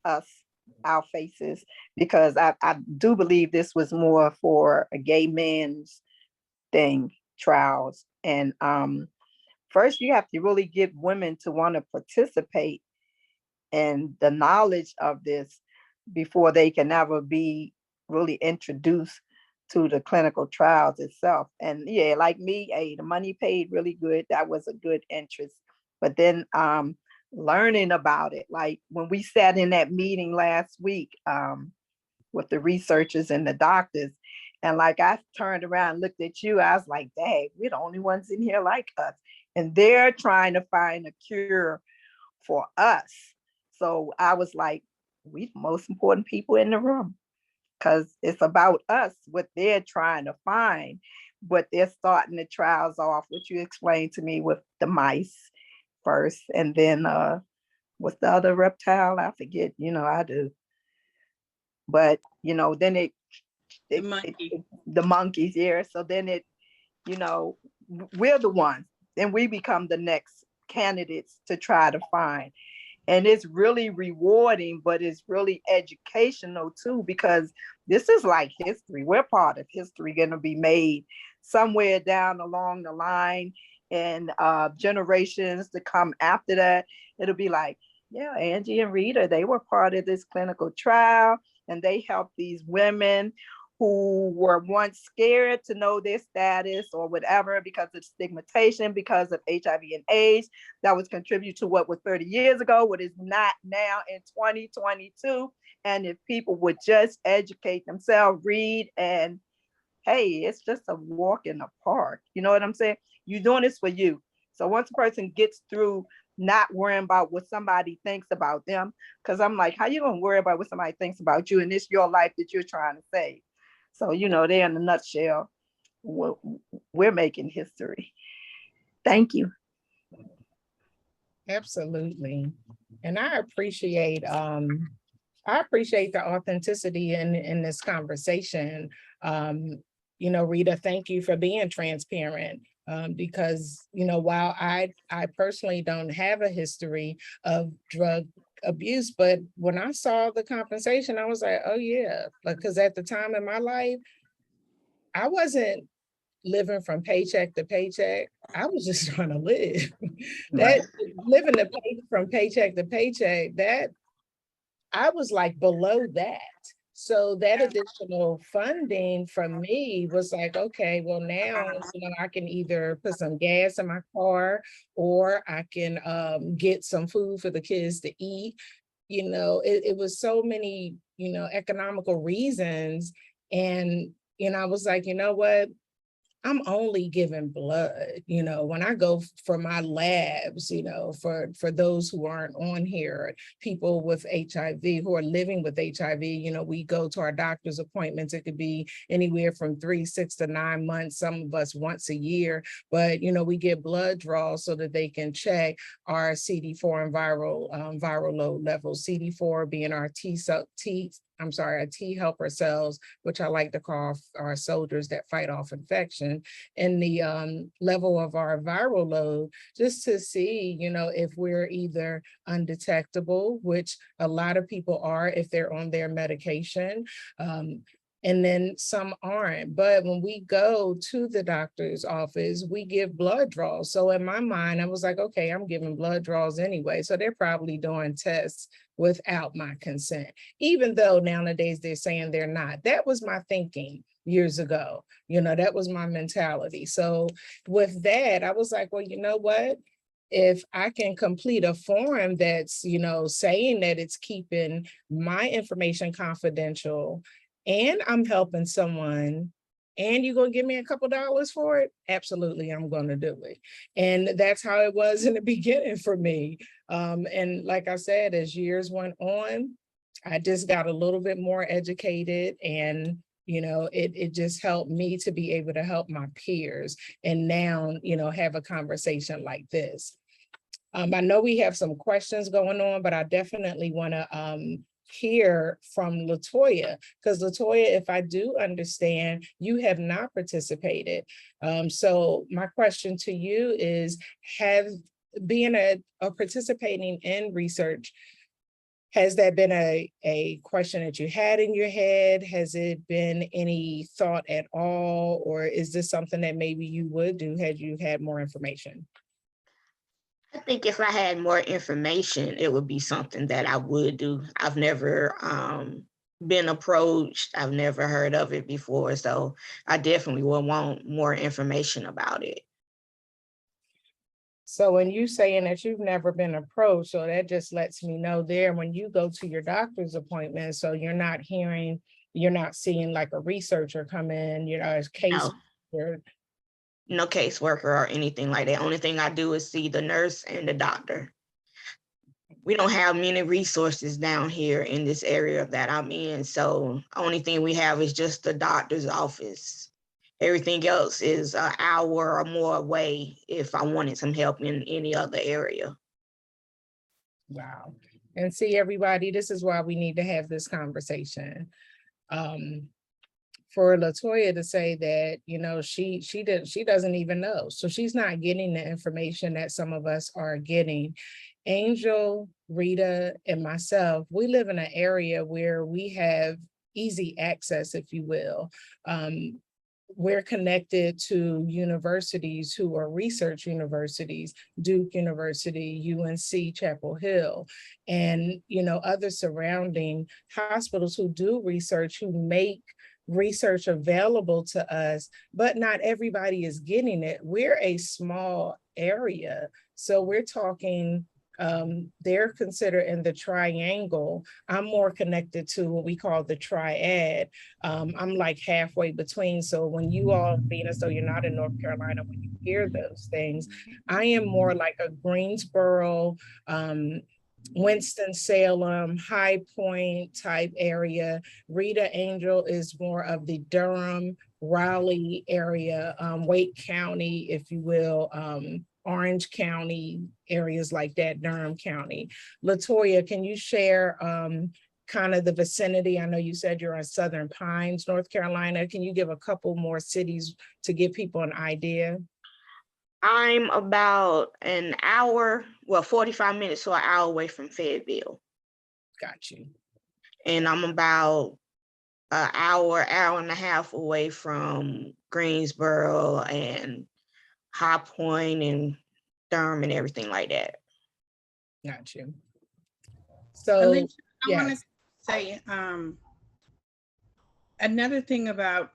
us, our faces, because I do believe this was more for a gay man's thing, trials. And first you have to really get women to want to participate in the knowledge of this before they can ever be really introduced to the clinical trials itself. And yeah, like me, hey, the money paid really good. That was a good interest. But then learning about it, like when we sat in that meeting last week with the researchers and the doctors, and like I turned around and looked at you, I was like, dang, we're the only ones in here like us. And they're trying to find a cure for us. So I was like, we the most important people in the room, because it's about us, what they're trying to find. But they're starting the trials off, which you explained to me, with the mice first. And then what's the other reptile? I forget, I do. But, then the monkeys, yeah. So then we're the ones. Then we become the next candidates to try to find. And it's really rewarding, but it's really educational too, because this is like history. We're part of history going to be made somewhere down along the line, and generations to come after that. It'll be like, yeah, Angie and Rita, they were part of this clinical trial, and they helped these women who were once scared to know their status or whatever because of stigmatization, because of HIV and AIDS. That was contribute to what was 30 years ago, what is not now in 2022. And if people would just educate themselves, read, and hey, it's just a walk in the park. You know what I'm saying? You're doing this for you. So once a person gets through not worrying about what somebody thinks about them, because I'm like, how you gonna worry about what somebody thinks about you, and it's your life that you're trying to save? So, they're in a nutshell, we're making history. Thank you. Absolutely. And I appreciate the authenticity in this conversation. Rita, thank you for being transparent. Because, while I personally don't have a history of drug abuse, but when I saw the compensation, I was like, oh yeah, because at the time in my life, I wasn't living from paycheck to paycheck. I was just trying to live. That living from paycheck to paycheck, that I was like below that. So that additional funding from me was like, okay, well now, I can either put some gas in my car, or I can get some food for the kids to eat. It was so many, economical reasons. And, I was like, you know what? I'm only giving blood, when I go for my labs, for those who aren't on here, people with HIV who are living with HIV, we go to our doctor's appointments. It could be anywhere from 3, 6 to 9 months, some of us once a year, but, we get blood draws so that they can check our CD4 and viral load levels, CD4 being our T helper cells, which I like to call our soldiers that fight off infection, and the level of our viral load, just to see, if we're either undetectable, which a lot of people are if they're on their medication, and then some aren't. But when we go to the doctor's office, we give blood draws. So in my mind, I was like, okay, I'm giving blood draws anyway. So they're probably doing tests without my consent, even though nowadays they're saying they're not. That was my thinking years ago. That was my mentality. So with that, I was like, well, you know what? If I can complete a form that's, saying that it's keeping my information confidential, and I'm helping someone, and you're going to give me a couple dollars for it, absolutely, I'm going to do it. And that's how it was in the beginning for me. And like I said, as years went on, I just got a little bit more educated, and it just helped me to be able to help my peers, and now, have a conversation like this. I know we have some questions going on, but I definitely want to hear from LaToya, because LaToya, if I do understand, you have not participated. So my question to you is, being a participating in research, has that been a question that you had in your head? Has it been any thought at all? Or is this something that maybe you would do had you had more information? I think if I had more information, it would be something that I would do. I've never been approached. I've never heard of it before. So I definitely would want more information about it. So when you saying that you've never been approached, so that just lets me know there when you go to your doctor's appointment, so you're not seeing like a researcher come in, as case. No caseworker or anything like that. Only thing I do is see the nurse and the doctor. We don't have many resources down here in this area that I'm in. So only thing we have is just the doctor's office. Everything else is an hour or more away if I wanted some help in any other area. Wow. And see, everybody, this is why we need to have this conversation. For LaToya to say that, she doesn't even know. So she's not getting the information that some of us are getting. Angel, Rita, and myself, we live in an area where we have easy access, if you will. We're connected to universities who are research universities, Duke University, UNC Chapel Hill, and other surrounding hospitals who do research, who make research available to us, but not everybody is getting it. We're a small area. So we're talking, they're considered in the triangle. I'm more connected to what we call the triad. I'm like halfway between. So when you all, being as though you're not in North Carolina, when you hear those things, I am more like a Greensboro, Winston-Salem, High Point type area. Rita Angel is more of the Durham, Raleigh area, Wake County, if you will, Orange County, areas like that, Durham County. LaToya, can you share kind of the vicinity? I know you said you're on Southern Pines, North Carolina. Can you give a couple more cities to give people an idea? I'm about an hour, 45 minutes to an hour away from Fayetteville. Got you. And I'm about an hour and a half away from Greensboro and High Point and Durham and everything like that. Got you. So, Alicia, I yes. want to say another thing about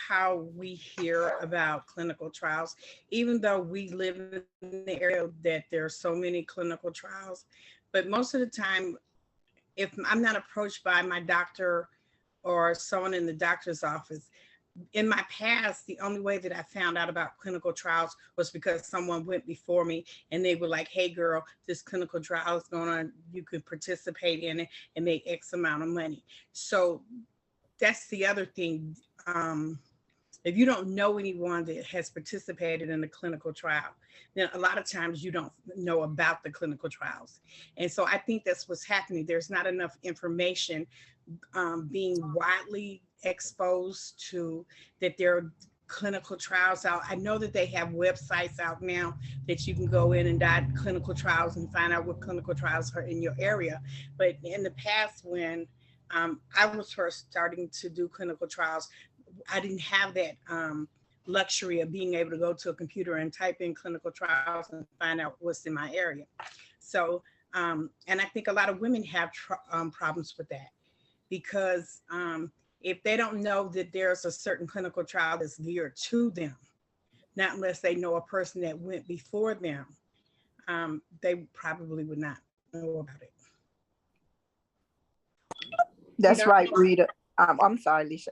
how we hear about clinical trials, even though we live in the area that there are so many clinical trials, but most of the time, if I'm not approached by my doctor or someone in the doctor's office, in my past, the only way that I found out about clinical trials was because someone went before me and they were like, hey girl, this clinical trial is going on. You could participate in it and make X amount of money. So that's the other thing. If you don't know anyone that has participated in a clinical trial, then a lot of times you don't know about the clinical trials. And so I think that's what's happening. There's not enough information being widely exposed to that there are clinical trials out. I know that they have websites out now that you can go in and dial clinical trials and find out what clinical trials are in your area. But in the past, when I was first starting to do clinical trials, I didn't have that luxury of being able to go to a computer and type in clinical trials and find out what's in my area. So, and I think a lot of women have problems with that, because if they don't know that there's a certain clinical trial that's geared to them, not unless they know a person that went before them, they probably would not know about it. That's right, Rita. I'm sorry, Alicia.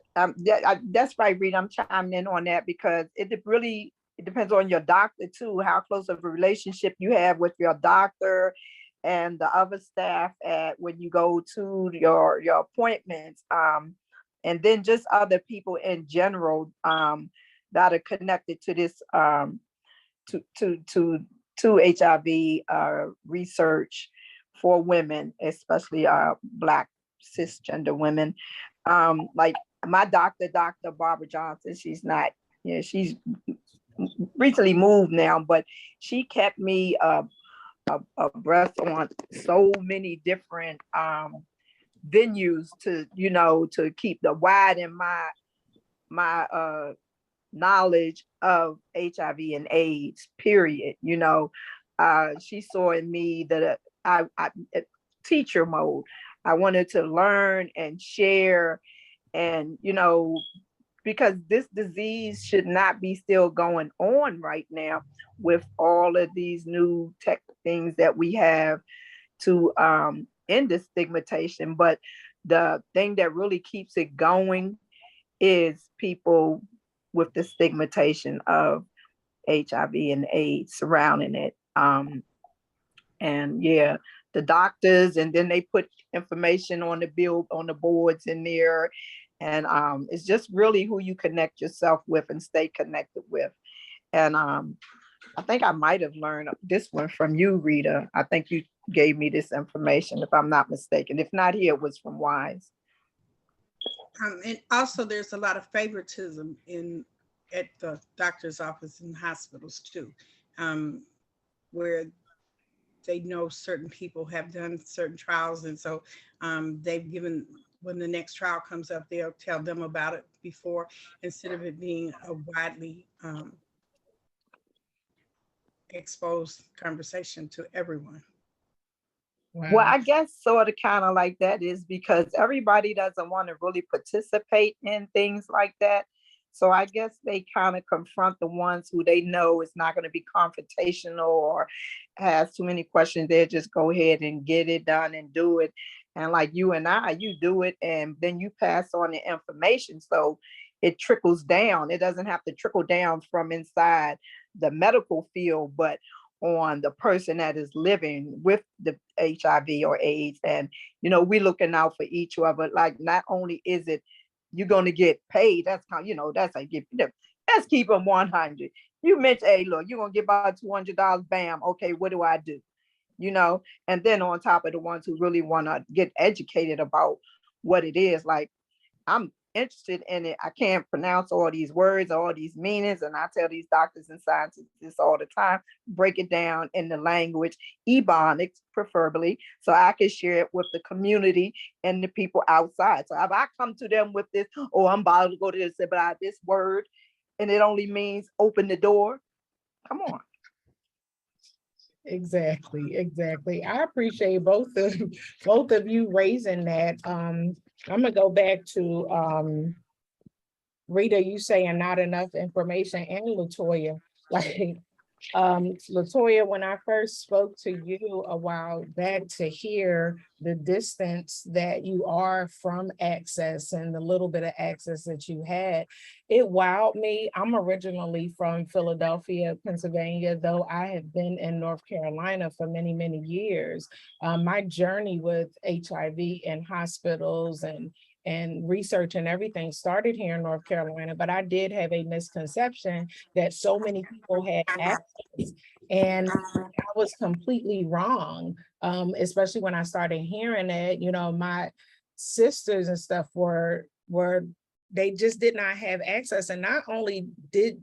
That's right, Rita. I'm chiming in on that because it depends on your doctor too, how close of a relationship you have with your doctor and the other staff when you go to your appointments, and then just other people in general that are connected to this to HIV research for women, especially Black cisgender women. Like my doctor, Dr. Barbara Johnson, she's not, you know, she's recently moved now, but she kept me abreast on so many different venues to, you know, to keep the wide in my knowledge of HIV and AIDS, period. You know, she saw in me that I teacher mode. I wanted to learn and share, and, you know, because this disease should not be still going on right now with all of these new tech things that we have to end the stigmatization. But the thing that really keeps it going is people with the stigmatization of HIV and AIDS surrounding it. And yeah, the doctors, and then they put information on the boards in there. And it's just really who you connect yourself with and stay connected with. And I think I might have learned this one from you, Rita. I think you gave me this information, if I'm not mistaken. If not here, it was from Wise. And also there's a lot of favoritism at the doctor's office and hospitals too, where they know certain people have done certain trials. And so they've given, when the next trial comes up, they'll tell them about it before, instead of it being a widely exposed conversation to everyone. Wow. Well, I guess sort of kind of like that is because everybody doesn't want to really participate in things like that. So I guess they kind of confront the ones who they know is not going to be confrontational or has too many questions. They just go ahead and get it done and do it. And like you and I, you do it and then you pass on the information. So it trickles down. It doesn't have to trickle down from inside the medical field, but on the person that is living with the HIV or AIDS. And, you know, we're looking out for each other. Like, not only is it you're going to get paid, that's how, you know, that's how you get, let's keep them 100. You mentioned, hey, look, you're going to get about $200, bam. Okay, what do I do? You know, and then on top of the ones who really want to get educated about what it is, like, I'm interested in it. I can't pronounce all these words, all these meanings. And I tell these doctors and scientists all the time, break it down in the language, Ebonics preferably, so I can share it with the community and the people outside. So if I come to them with this, oh, I'm about to go to this about this word, and it only means open the door. Come on. Exactly. I appreciate both of you raising that. I'm gonna go back to Rita, you saying not enough information, and LaToya. Like LaToya, when I first spoke to you a while back, to hear the distance that you are from access and the little bit of access that you had, it wowed me. I'm originally from Philadelphia, Pennsylvania, though I have been in North Carolina for many, many years. My journey with HIV in hospitals and research and everything started here in North Carolina, but I did have a misconception that so many people had access, and I was completely wrong, especially when I started hearing it. You know, my sisters and stuff were they just did not have access, and not only did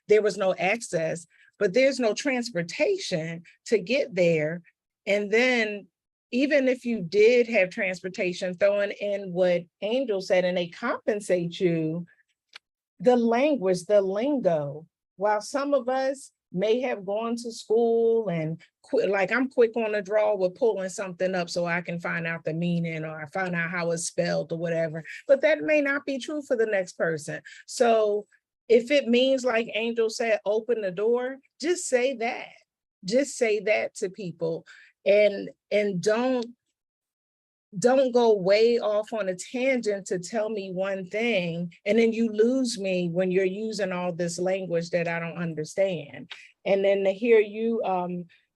there was no access, but there's no transportation to get there. And then even if you did have transportation, throwing in what Angel said, and they compensate you, the language, the lingo, while some of us may have gone to school and like I'm quick on the draw with pulling something up so I can find out the meaning or I find out how it's spelled or whatever, but that may not be true for the next person. So if it means, like Angel said, open the door, just say that. Just say that to people. And don't go way off on a tangent to tell me one thing, and then you lose me when you're using all this language that I don't understand. And then to hear you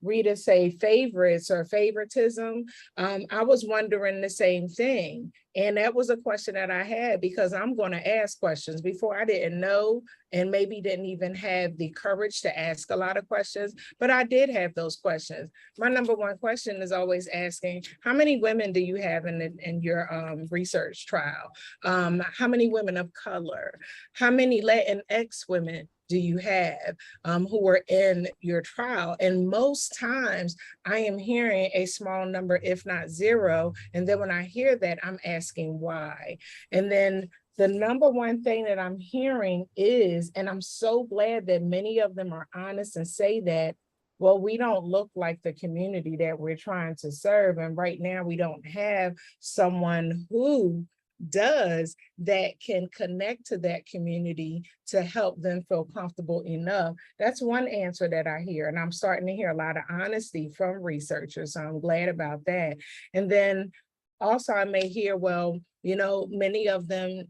Rita say favorites or favoritism, I was wondering the same thing. And that was a question that I had, because I'm going to ask questions. Before, I didn't know, and maybe didn't even have the courage to ask a lot of questions, but I did have those questions. My number one question is always asking, how many women do you have in your research trial? How many women of color? How many Latinx women do you have who were in your trial? And most times I am hearing a small number, if not zero. And then when I hear that, I'm asking why. And then the number one thing that I'm hearing is, and I'm so glad that many of them are honest and say that, well, we don't look like the community that we're trying to serve. And right now we don't have someone who does that can connect to that community to help them feel comfortable enough. That's one answer that I hear. And I'm starting to hear a lot of honesty from researchers. So I'm glad about that. And then also I may hear, well, many of them,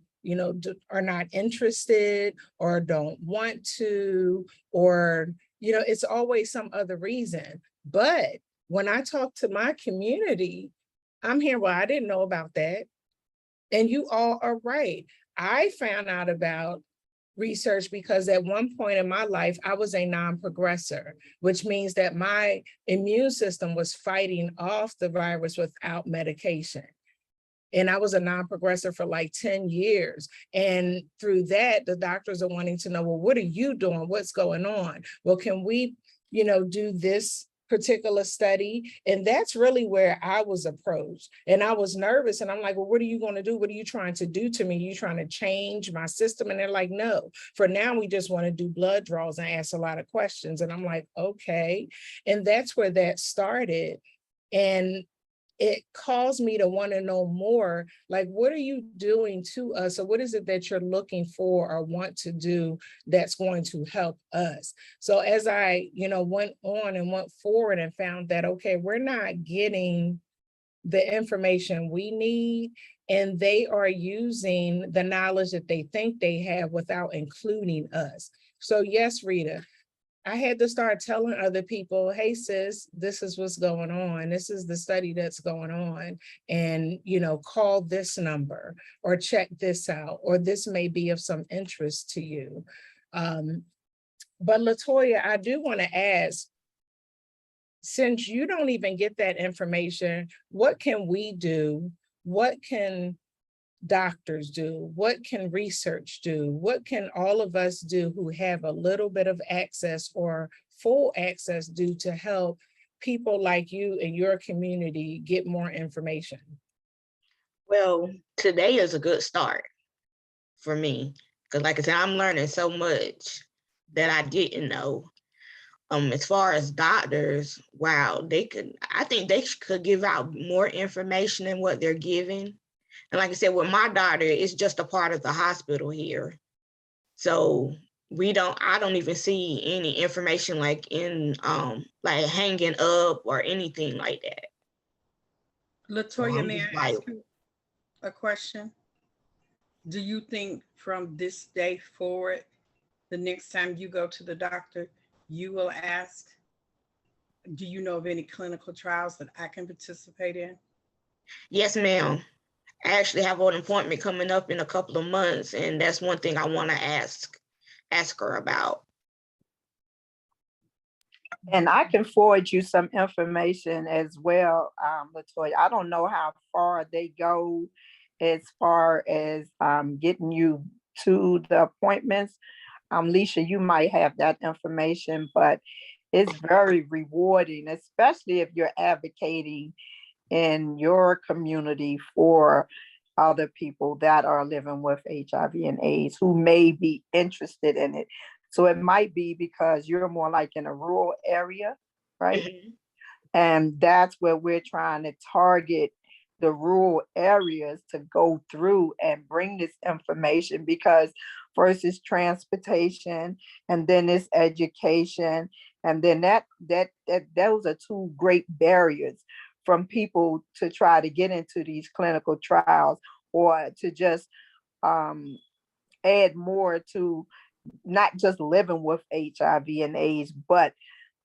are not interested or don't want to, or, it's always some other reason. But when I talk to my community, I'm hearing, well, I didn't know about that. And you all are right. I found out about research because at one point in my life, I was a non-progressor, which means that my immune system was fighting off the virus without medication. And I was a non-progressor for like 10 years. And through that, the doctors are wanting to know, well, what are you doing? What's going on? Well, can we, do this particular study? And that's really where I was approached. And I was nervous. And I'm like, well, what are you going to do? What are you trying to do to me? You trying to change my system? And they're like, no, for now, we just want to do blood draws and ask a lot of questions. And I'm like, okay. And that's where that started. And it caused me to want to know more, like, what are you doing to us? Or what is it that you're looking for or want to do that's going to help us? So as I, went on and went forward and found that, okay, we're not getting the information we need, and they are using the knowledge that they think they have without including us. So yes, Rita, I had to start telling other people, hey, sis, this is what's going on. This is the study that's going on. And, call this number or check this out, or this may be of some interest to you. But LaToya, I do want to ask, since you don't even get that information, what can we do? What can doctors do? What can research do? What can all of us do who have a little bit of access or full access do to help people like you and your community get more information? Well, today is a good start for me, because like I said, I'm learning so much that I didn't know. As far as doctors, wow, I think they could give out more information than what they're giving. And like I said, with my daughter, it's just a part of the hospital here. So I don't even see any information like in like hanging up or anything like that. LaToya, may I ask you a question? Do you think from this day forward, the next time you go to the doctor, you will ask, do you know of any clinical trials that I can participate in? Yes, ma'am. I actually have an appointment coming up in a couple of months, and that's one thing I want to ask her about. And I can forward you some information as well, LaToya. I don't know how far they go as far as getting you to the appointments. Alicia, you might have that information, but it's very rewarding, especially if you're advocating in your community for other people that are living with HIV and AIDS who may be interested in it. So it might be because you're more like in a rural area, right? Mm-hmm. And that's where we're trying to target the rural areas to go through and bring this information, because first is transportation, and then it's education, and then those are two great barriers from people to try to get into these clinical trials, or to just add more to not just living with HIV and AIDS, but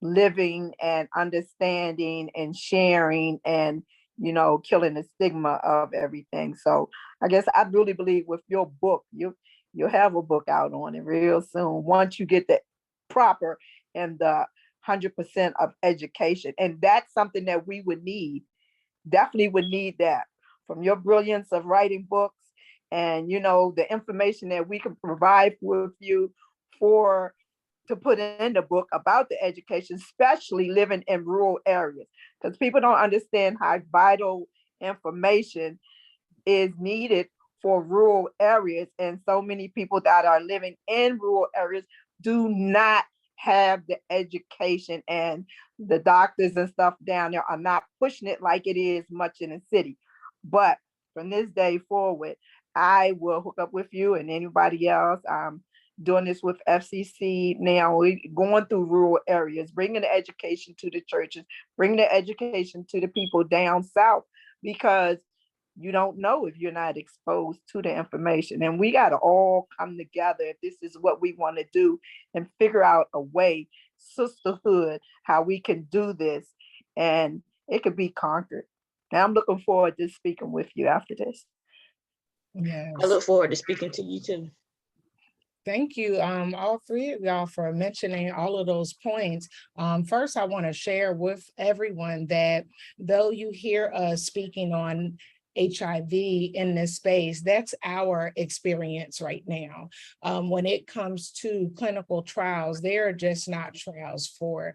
living and understanding and sharing and, you know, killing the stigma of everything. So I guess I really believe with your book, you'll have a book out on it real soon once you get the proper and the 100% of education. And that's something that we would need, definitely would need that from your brilliance of writing books and, you know, the information that we can provide with you for to put in the book about the education, especially living in rural areas, because people don't understand how vital information is needed for rural areas. And so many people that are living in rural areas do not have the education, and the doctors and stuff down there are not pushing it like it is much in the city. But from this day forward, I will hook up with you and anybody else. Doing this with FCC now, we going through rural areas, bringing the education to the churches, bringing the education to the people down south, because you don't know if you're not exposed to the information. And we got to all come together if this is what we want to do and figure out a way, sisterhood, how we can do this and it could be conquered. Now I'm looking forward to speaking with you after this. Yes. I look forward to speaking to you too. Thank you, all three of y'all, for mentioning all of those points. First, I want to share with everyone that though you hear us speaking on HIV in this space, that's our experience right now. When it comes to clinical trials, they are just not trials for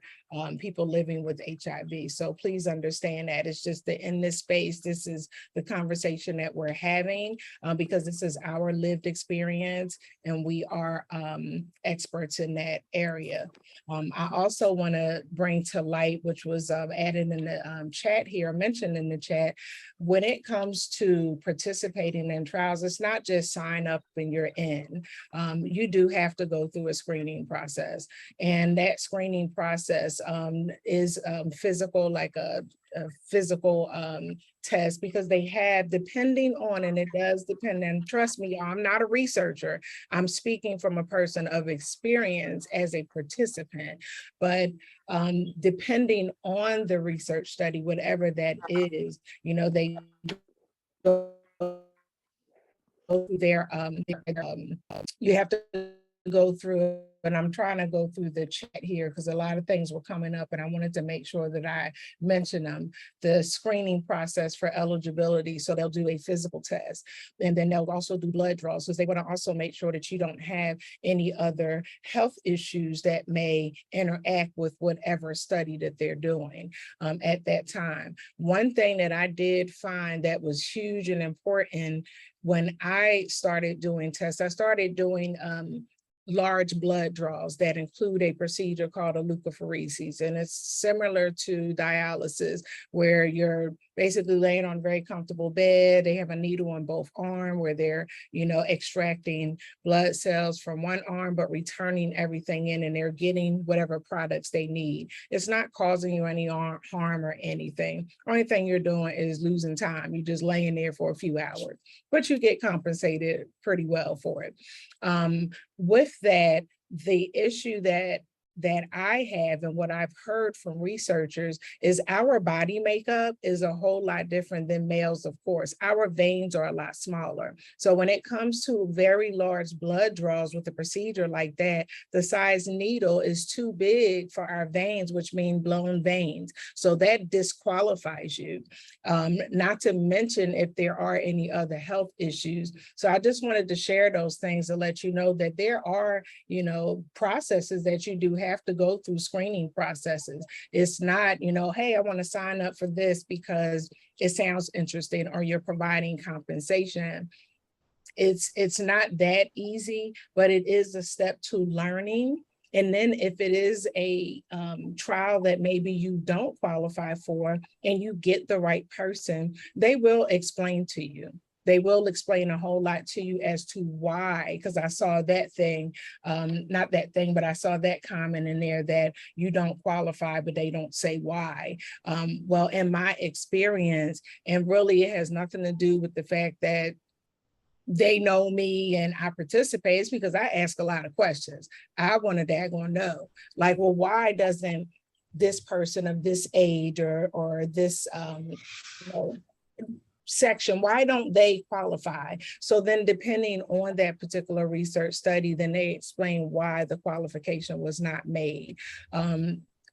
people living with HIV. So please understand that it's just that in this space, this is the conversation that we're having because this is our lived experience and we are experts in that area. I also want to bring to light, which was added in the chat here, mentioned in the chat, when it comes to participating in trials, it's not just sign up and you're in. You do have to go through a screening process, and that screening process is physical, like a physical test, because they have, depending on, and it does depend, and trust me, I'm not a researcher, I'm speaking from a person of experience as a participant, but depending on the research study, whatever that is, you know, they go through their, you have to go through, and I'm trying to go through the chat here because a lot of things were coming up and I wanted to make sure that I mention them. The screening process for eligibility. So they'll do a physical test and then they'll also do blood draws because they want to also make sure that you don't have any other health issues that may interact with whatever study that they're doing at that time. One thing that I did find that was huge and important when I started doing tests, I started doing large blood draws that include a procedure called a leukapheresis. And it's similar to dialysis, where you're basically laying on a very comfortable bed. They have a needle on both arms where they're, you know, extracting blood cells from one arm, but returning everything in, and they're getting whatever products they need. It's not causing you any harm or anything. Only thing you're doing is losing time. You're just laying there for a few hours, but you get compensated pretty well for it. With that, the issue that I have and what I've heard from researchers is our body makeup is a whole lot different than males, of course. Our veins are a lot smaller. So when it comes to very large blood draws with a procedure like that, the size needle is too big for our veins, which means blown veins. So that disqualifies you. Not to mention if there are any other health issues. So I just wanted to share those things to let you know that there are, you know, processes that you do have to go through, screening processes. It's not, you know, hey, I want to sign up for this because it sounds interesting or you're providing compensation. It's not that easy, but it is a step to learning. And then if it is a trial that maybe you don't qualify for and you get the right person, they will explain to you. They will explain a whole lot to you as to why, because I saw that thing, not that thing, but I saw that comment in there that you don't qualify, but they don't say why. Well, in my experience, and really it has nothing to do with the fact that they know me and I participate, it's because I ask a lot of questions. I want to daggone know, like, well, why doesn't this person of this age or this section, why don't they qualify? So then depending on that particular research study, then they explain why the qualification was not made.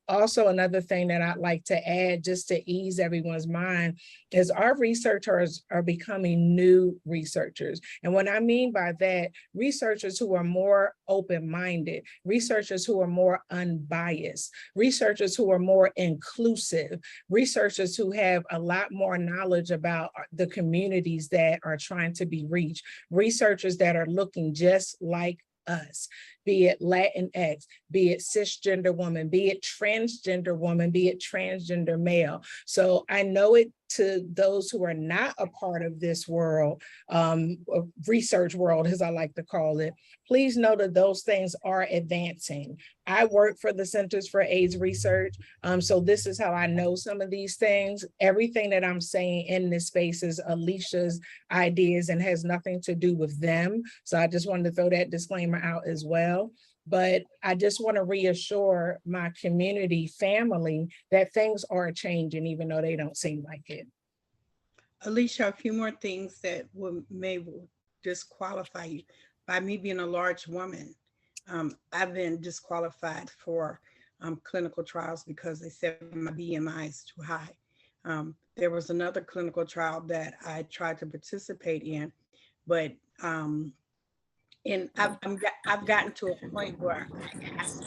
Also, another thing that I'd like to add, just to ease everyone's mind, is our researchers are becoming new researchers. And what I mean by that, researchers who are more open-minded, researchers who are more unbiased, researchers who are more inclusive, researchers who have a lot more knowledge about the communities that are trying to be reached, researchers that are looking just like us, be it Latinx, be it cisgender woman, be it transgender woman, be it transgender male. So I know it to those who are not a part of this world, research world, as I like to call it, please know that those things are advancing. I work for the Centers for AIDS Research, so this is how I know some of these things. Everything that I'm saying in this space is Alicia's ideas and has nothing to do with them. So I just wanted to throw that disclaimer out as well. But I just want to reassure my community family that things are changing, even though they don't seem like it. Alicia, a few more things that may disqualify you. By me being a large woman, I've been disqualified for clinical trials because they said my BMI is too high. There was another clinical trial that I tried to participate in, but and I've gotten to a point where I asked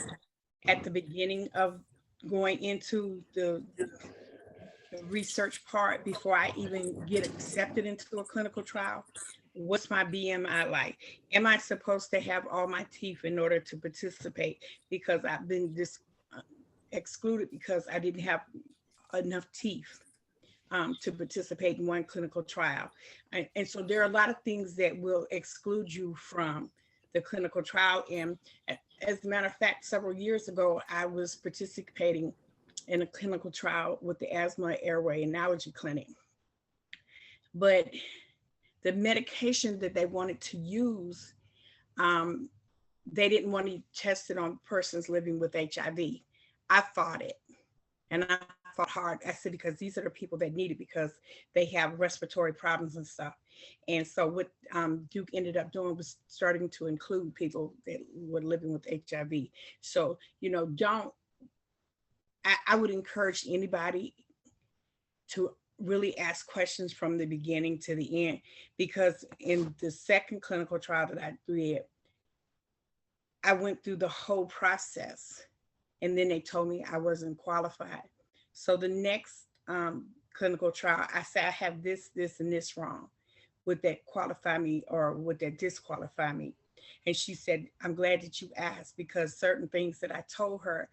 at the beginning of going into the research part before I even get accepted into a clinical trial, what's my BMI like? Am I supposed to have all my teeth in order to participate? Because I've been excluded because I didn't have enough teeth to participate in one clinical trial. And so there are a lot of things that will exclude you from the clinical trial. And as a matter of fact, several years ago, I was participating in a clinical trial with the Asthma, Airway, and Allergy Clinic. But the medication that they wanted to use, they didn't want to test it on persons living with HIV. I fought it. And I fought hard. I said, because these are the people that need it because they have respiratory problems and stuff. And so what Duke ended up doing was starting to include people that were living with HIV. So, you know, I would encourage anybody to really ask questions from the beginning to the end, because in the second clinical trial that I did, I went through the whole process and then they told me I wasn't qualified. So the next clinical trial, I said, I have this, this, and this wrong. Would that qualify me or would that disqualify me? And she said, I'm glad that you asked, because certain things that I told her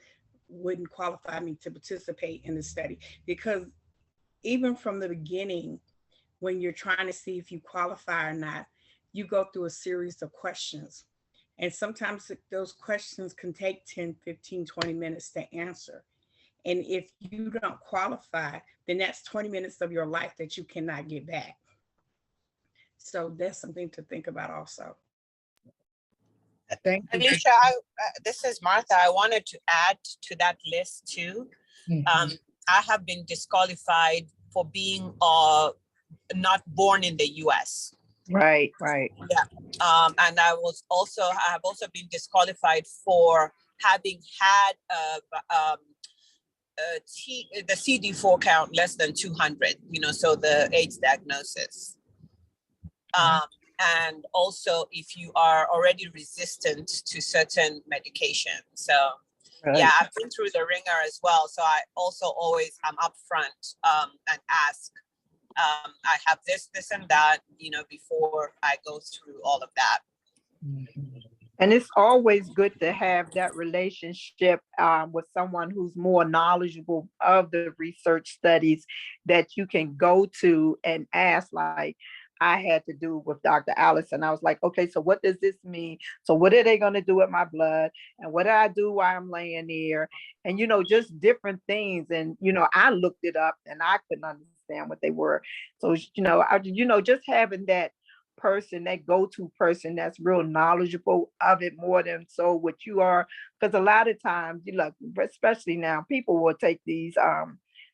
wouldn't qualify me to participate in the study. Because even from the beginning, when you're trying to see if you qualify or not, you go through a series of questions. And sometimes those questions can take 10, 15, 20 minutes to answer. And if you don't qualify, then that's 20 minutes of your life that you cannot get back. So that's something to think about also. Thank you. Alicia, this is Martha. I wanted to add to that list too. I have been disqualified for being not born in the US. Right, right. Yeah. And I have also been disqualified for having had the CD4 count less than 200, you know, so the AIDS diagnosis. And also if you are already resistant to certain medication. So right. Yeah, I've been through the ringer as well. So I also always am upfront and ask, I have this, and that, you know, before I go through all of that. And it's always good to have that relationship with someone who's more knowledgeable of the research studies that you can go to and ask, like I had to do with Dr. Allison. I was like, okay, so what does this mean? So what are they going to do with my blood? And what do I do while I'm laying there? And, you know, just different things. And, you know, I looked it up and I couldn't understand what they were. So, just having that person, that go-to person that's real knowledgeable of it more than so what you are. Because a lot of times, you look, especially now, people will take these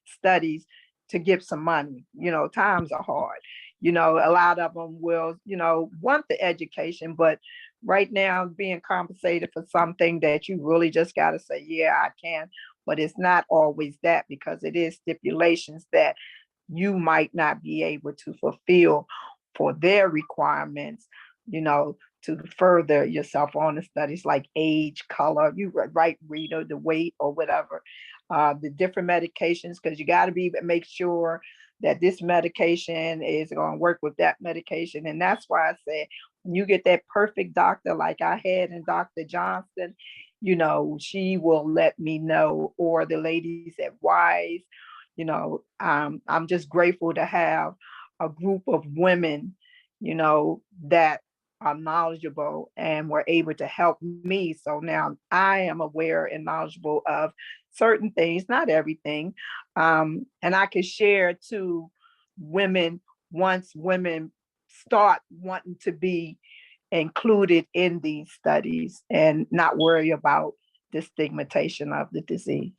studies to get some money. You know, times are hard. You know, a lot of them will, you know, want the education, but right now being compensated for something that you really just got to say, yeah, I can. But it's not always that, because it is stipulations that you might not be able to fulfill for their requirements, you know, to further yourself on the studies like age, color, you right, Rita, the weight or whatever, the different medications, because you got to make sure that this medication is going to work with that medication. And that's why I said, when you get that perfect doctor like I had in Dr. Johnson, you know, she will let me know, or the ladies at Wise, you know, I'm just grateful to have a group of women, you know, that are knowledgeable and were able to help me. So now I am aware and knowledgeable of certain things, not everything. And I can share to women once women start wanting to be included in these studies and not worry about the stigmatization of the disease.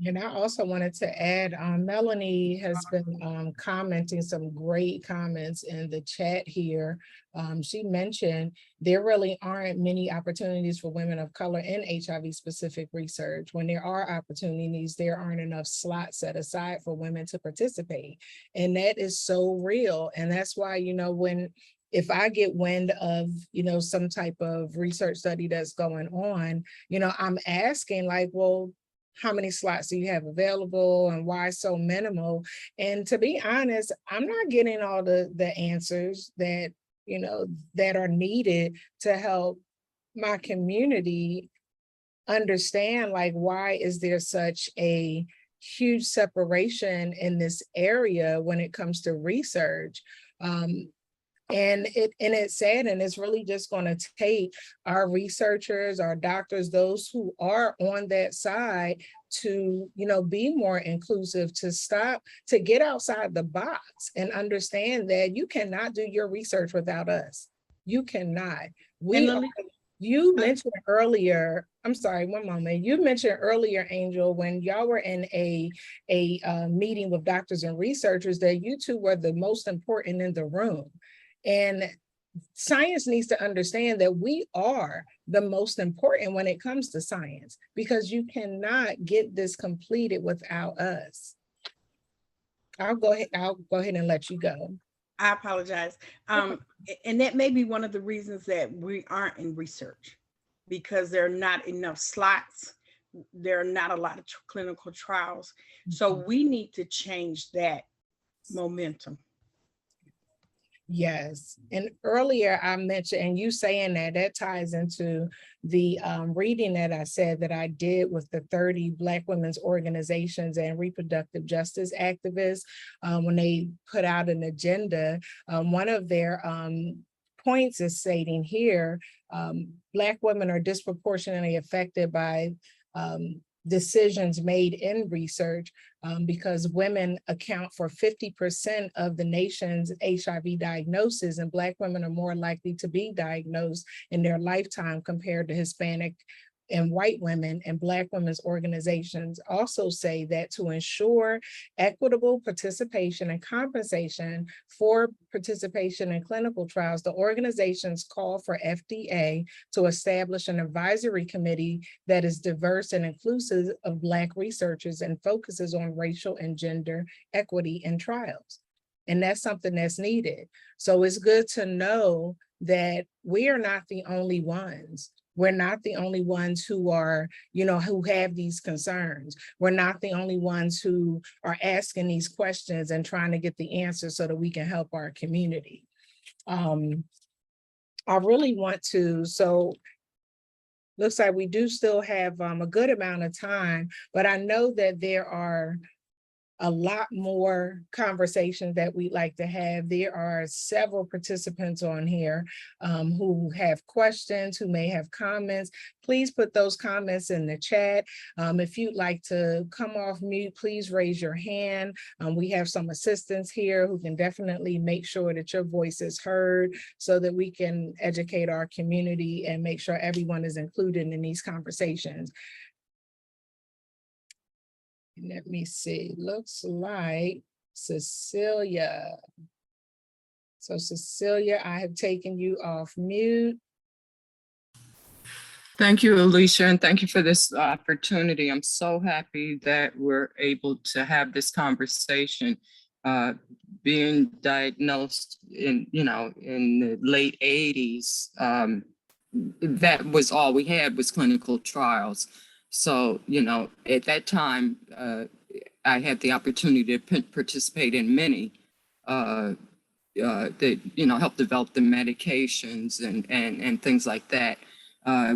And I also wanted to add, Melanie has been commenting some great comments in the chat here. She mentioned there really aren't many opportunities for women of color in HIV specific research. When there are opportunities, there aren't enough slots set aside for women to participate. And that is so real. And that's why, you know, if I get wind of, you know, some type of research study that's going on, you know, I'm asking like, well, how many slots do you have available and why so minimal? And to be honest, I'm not getting all the answers that, you know, that are needed to help my community understand, like, why is there such a huge separation in this area when it comes to research? And it's sad, and it's really just going to take our researchers, our doctors, those who are on that side to, you know, be more inclusive, to get outside the box and understand that you cannot do your research without us. You cannot. You mentioned earlier, I'm sorry, one moment. You mentioned earlier, Angel, when y'all were in a meeting with doctors and researchers, that you two were the most important in the room. And science needs to understand that we are the most important when it comes to science, because you cannot get this completed without us. I'll go ahead and let you go. I apologize. And that may be one of the reasons that we aren't in research, because there are not enough slots. There are not a lot of clinical trials. So we need to change that momentum. Yes, and earlier I mentioned, and you saying that ties into the reading that I said that I did with the 30 Black women's organizations and reproductive justice activists when they put out an agenda. One of their points is stating here, Black women are disproportionately affected by decisions made in research because women account for 50% of the nation's HIV diagnosis, and Black women are more likely to be diagnosed in their lifetime compared to Hispanic and white women. And Black women's organizations also say that to ensure equitable participation and compensation for participation in clinical trials, the organizations call for FDA to establish an advisory committee that is diverse and inclusive of Black researchers and focuses on racial and gender equity in trials. And that's something that's needed. So it's good to know that we are not the only ones. We're not the only ones who are, you know, who have these concerns. We're not the only ones who are asking these questions and trying to get the answers so that we can help our community. I really want to, so looks like we do still have a good amount of time, but I know that there are a lot more conversations that we'd like to have. There are several participants on here who have questions, who may have comments. Please put those comments in the chat. If you'd like to come off mute, please raise your hand. We have some assistants here who can definitely make sure that your voice is heard so that we can educate our community and make sure everyone is included in these conversations. Let me see, looks like Cecilia. So Cecilia, I have taken you off mute. Thank you, Alicia, and thank you for this opportunity. I'm so happy that we're able to have this conversation. Being diagnosed in the late 80s, that was all we had was clinical trials. So, at that time, I had the opportunity to participate in many that, help develop the medications and things like that.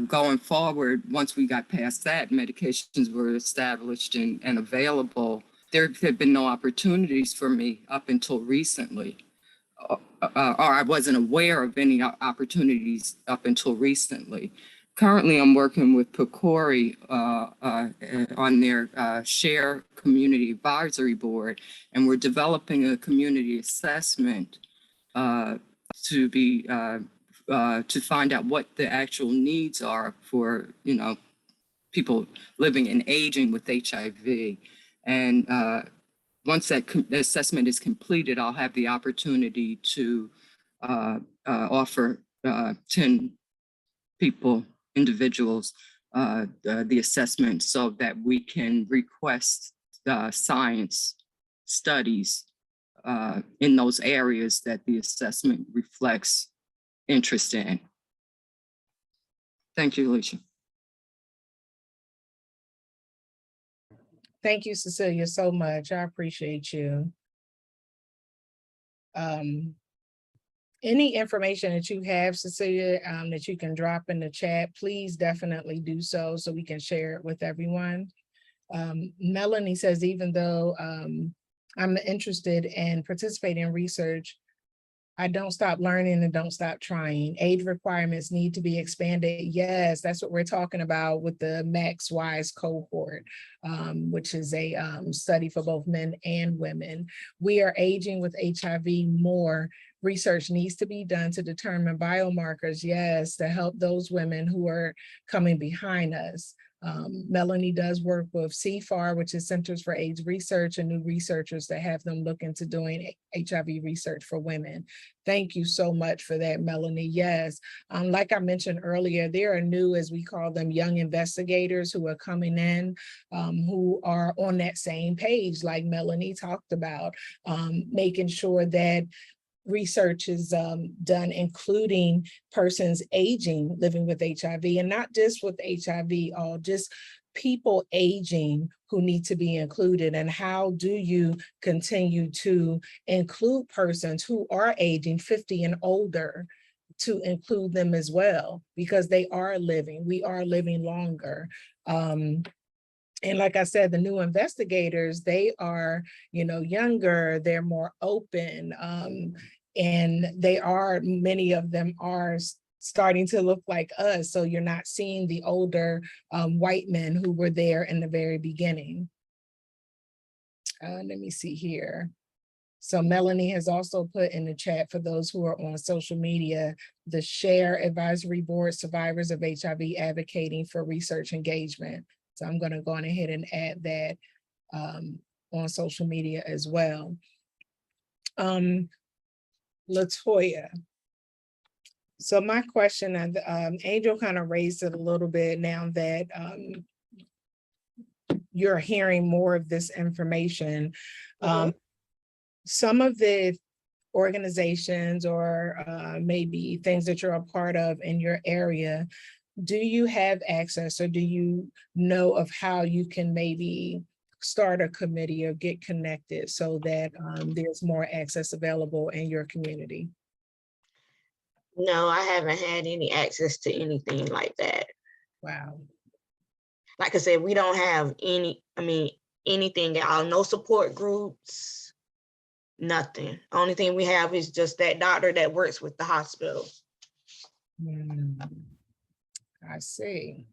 Going forward, once we got past that, medications were established and available. There have been no opportunities for me up until recently, or I wasn't aware of any opportunities up until recently. Currently, I'm working with PCORI on their SHARE Community Advisory Board, and we're developing a community assessment to find out what the actual needs are for people living and aging with HIV. And once that assessment is completed, I'll have the opportunity to offer 10 individuals the assessment so that we can request science studies in those areas that the assessment reflects interest in. Thank you, Alicia. Thank you, Cecilia, so much. I appreciate you. Any information that you have, Cecilia, that you can drop in the chat, please definitely do so we can share it with everyone. Melanie says, even though I'm interested in participating in research, I don't stop learning and don't stop trying. Age requirements need to be expanded. Yes, that's what we're talking about with the Max Wise cohort, which is a study for both men and women. We are aging with HIV more. Research needs to be done to determine biomarkers, yes, to help those women who are coming behind us. Melanie does work with CFAR, which is Centers for AIDS Research, and new researchers that have them look into doing HIV research for women. Thank you so much for that, Melanie. Yes, like I mentioned earlier, there are new, as we call them, young investigators who are coming in, who are on that same page, like Melanie talked about, making sure that research is done, including persons aging, living with HIV, and not just with HIV, just people aging who need to be included. And how do you continue to include persons who are aging 50 and older, to include them as well, because they are living, we are living longer. And like I said, the new investigators, they are, younger, they're more open, and many of them are starting to look like us. So you're not seeing the older white men who were there in the very beginning. Let me see here. So Melanie has also put in the chat, for those who are on social media, the SHARE Advisory Board, Survivors of HIV Advocating for Research Engagement. So I'm going to go on ahead and add that on social media as well. LaToya. So my question, and Angel kind of raised it a little bit now that you're hearing more of this information. Some of the organizations or maybe things that you're a part of in your area, do you have access, or do you know of how you can maybe start a committee or get connected so that there's more access available in your community? No, I haven't had any access to anything like that. Wow. Like I said, we don't have any anything at all. No support groups, nothing. Only thing we have is just that doctor that works with the hospital. I see.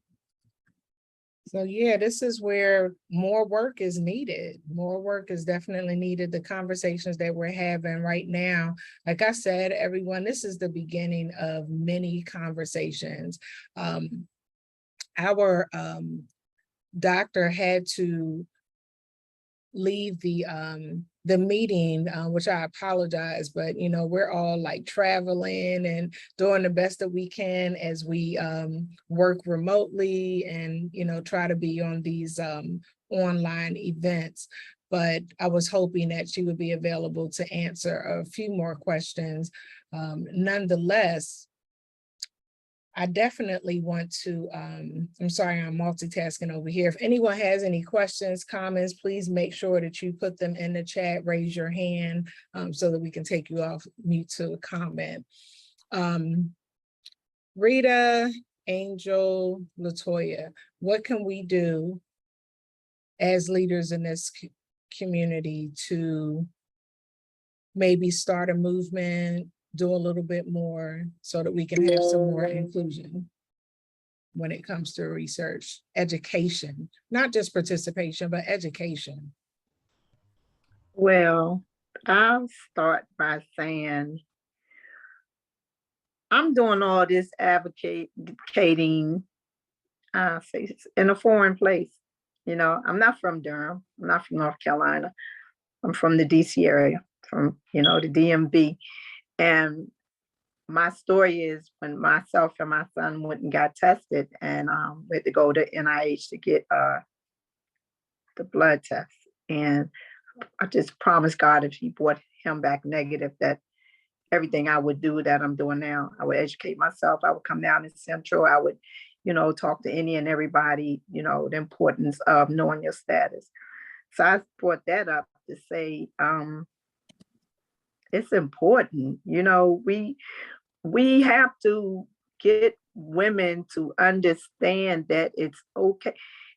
So yeah, this is where more work is needed. More work is definitely needed. The conversations that we're having right now, like I said, everyone, this is the beginning of many conversations. Our doctor had to leave the meeting, which I apologize, but you know, we're all like traveling and doing the best that we can as we work remotely and, you know, try to be on these online events. But I was hoping that she would be available to answer a few more questions. Nonetheless, I definitely want to, I'm sorry, I'm multitasking over here. If anyone has any questions, comments, please make sure that you put them in the chat, raise your hand so that we can take you off mute to comment. Rita, Angel, LaToya, what can we do as leaders in this community to maybe start a movement, do a little bit more so that we can have some more inclusion when it comes to research, education, not just participation, but education? Well, I'll start by saying I'm doing all this advocating in a foreign place. You know, I'm not from Durham. I'm not from North Carolina. I'm from the DC area, from, you know, the DMV. And my story is when myself and my son went and got tested, and we had to go to NIH to get the blood test. And I just promised God if he brought him back negative, that everything I would do that I'm doing now, I would educate myself. I would come down to Central. I would, you know, talk to any and everybody, you know, the importance of knowing your status. So I brought that up to say, it's important. You know, we have to get women to understand that it's okay.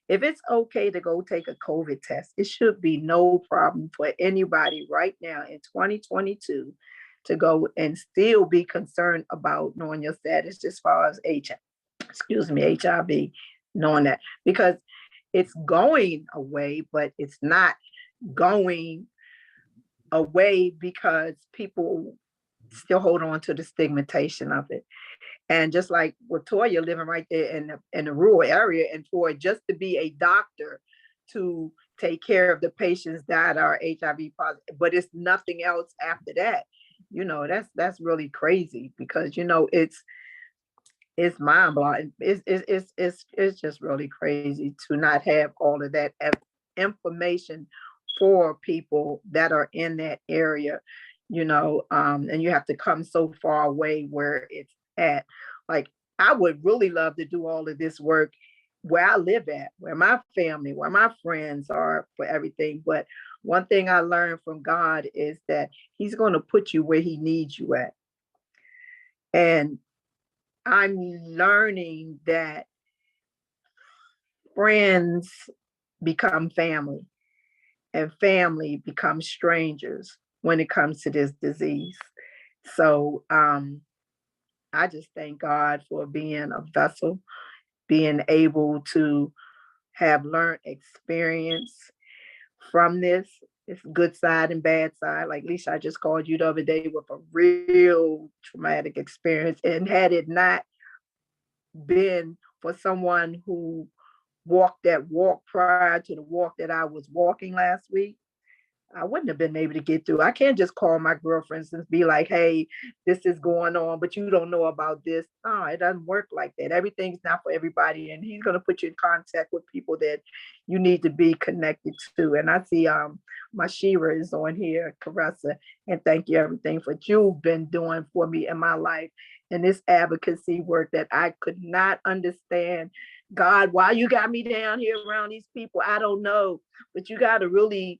If it's okay to go take a COVID test, it should be no problem for anybody right now in 2022 to go and still be concerned about knowing your status as far as HIV, knowing that, because it's going away, but it's not going away because people still hold on to the stigmatization of it. And just like LaToya living right there in the rural area, and for just to be a doctor to take care of the patients that are HIV positive, but it's nothing else after that. You know, that's really crazy, because, you know, it's mind blowing. It's just really crazy to not have all of that information for people that are in that area, you know, and you have to come so far away where it's at. Like, I would really love to do all of this work where I live at, where my family, where my friends are, for everything. But one thing I learned from God is that he's going to put you where he needs you at. And I'm learning that friends become family, and family becomes strangers when it comes to this disease. So I just thank God for being a vessel, being able to have learned experience from this. It's good side and bad side. Like Alicia, I just called you the other day with a real traumatic experience. And had it not been for someone who walked that walk prior to the walk that I was walking last week, I wouldn't have been able to get through. I can't just call my girlfriends and be like, hey, this is going on, but you don't know about this. No, it doesn't work like that. Everything's not for everybody. And he's going to put you in contact with people that you need to be connected to. And I see my Shira is on here, Caressa, and thank you everything for what you've been doing for me in my life. And this advocacy work that I could not understand. God, why you got me down here around these people? I don't know, but you got to really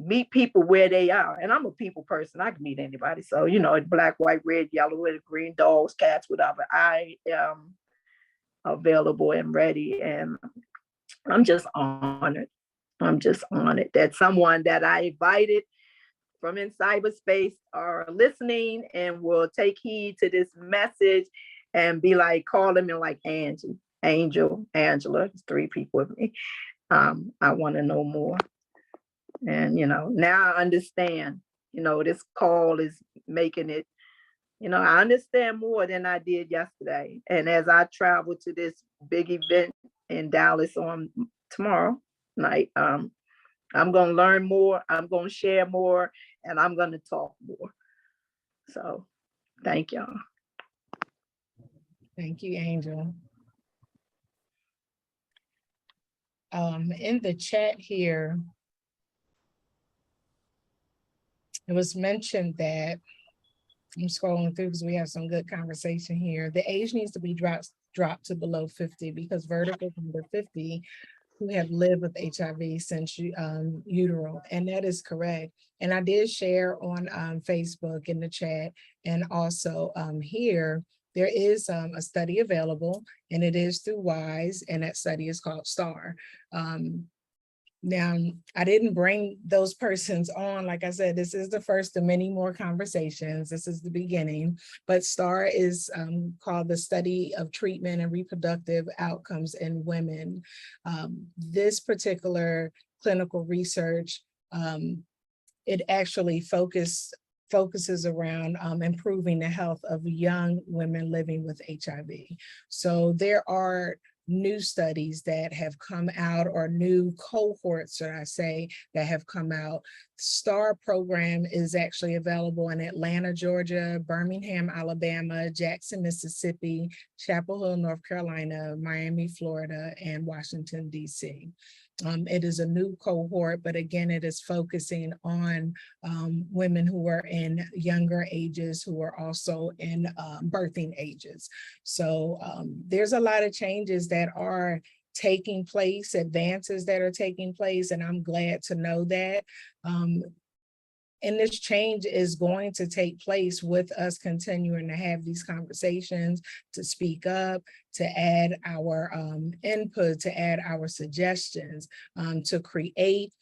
meet people where they are. And I'm a people person. I can meet anybody. So, you know, black, white, red, yellow, green, dogs, cats, whatever. I am available and ready. And I'm just honored. I'm just honored that someone that I invited from in cyberspace are listening and will take heed to this message and be like, call them in like Angie, Angel, Angela, it's 3 people with me. I want to know more. And, now I understand, this call is making it, I understand more than I did yesterday. And as I travel to this big event in Dallas on tomorrow night, I'm going to learn more, I'm going to share more, and I'm going to talk more. So thank y'all. Thank you, Angel. In the chat here, it was mentioned that, I'm scrolling through because we have some good conversation here. The age needs to be dropped to below 50 because verticals under 50 who have lived with HIV since utero, and that is correct. And I did share on Facebook in the chat, and also here, there is a study available, and it is through WISE, and that study is called STAR. Now, I didn't bring those persons on. Like I said, this is the first of many more conversations. This is the beginning, but STAR is called the Study of Treatment and Reproductive Outcomes in Women. This particular clinical research, it actually focuses around improving the health of young women living with HIV. So there are new studies that have come out, or new cohorts, should I say, that have come out. STAR program is actually available in Atlanta, Georgia, Birmingham, Alabama, Jackson, Mississippi, Chapel Hill, North Carolina, Miami, Florida, and Washington, D.C. It is a new cohort, but again, it is focusing on women who are in younger ages, who are also in birthing ages. So there's a lot of changes that are taking place, advances that are taking place, and I'm glad to know that. And this change is going to take place with us continuing to have these conversations, to speak up, to add our input, to add our suggestions, to create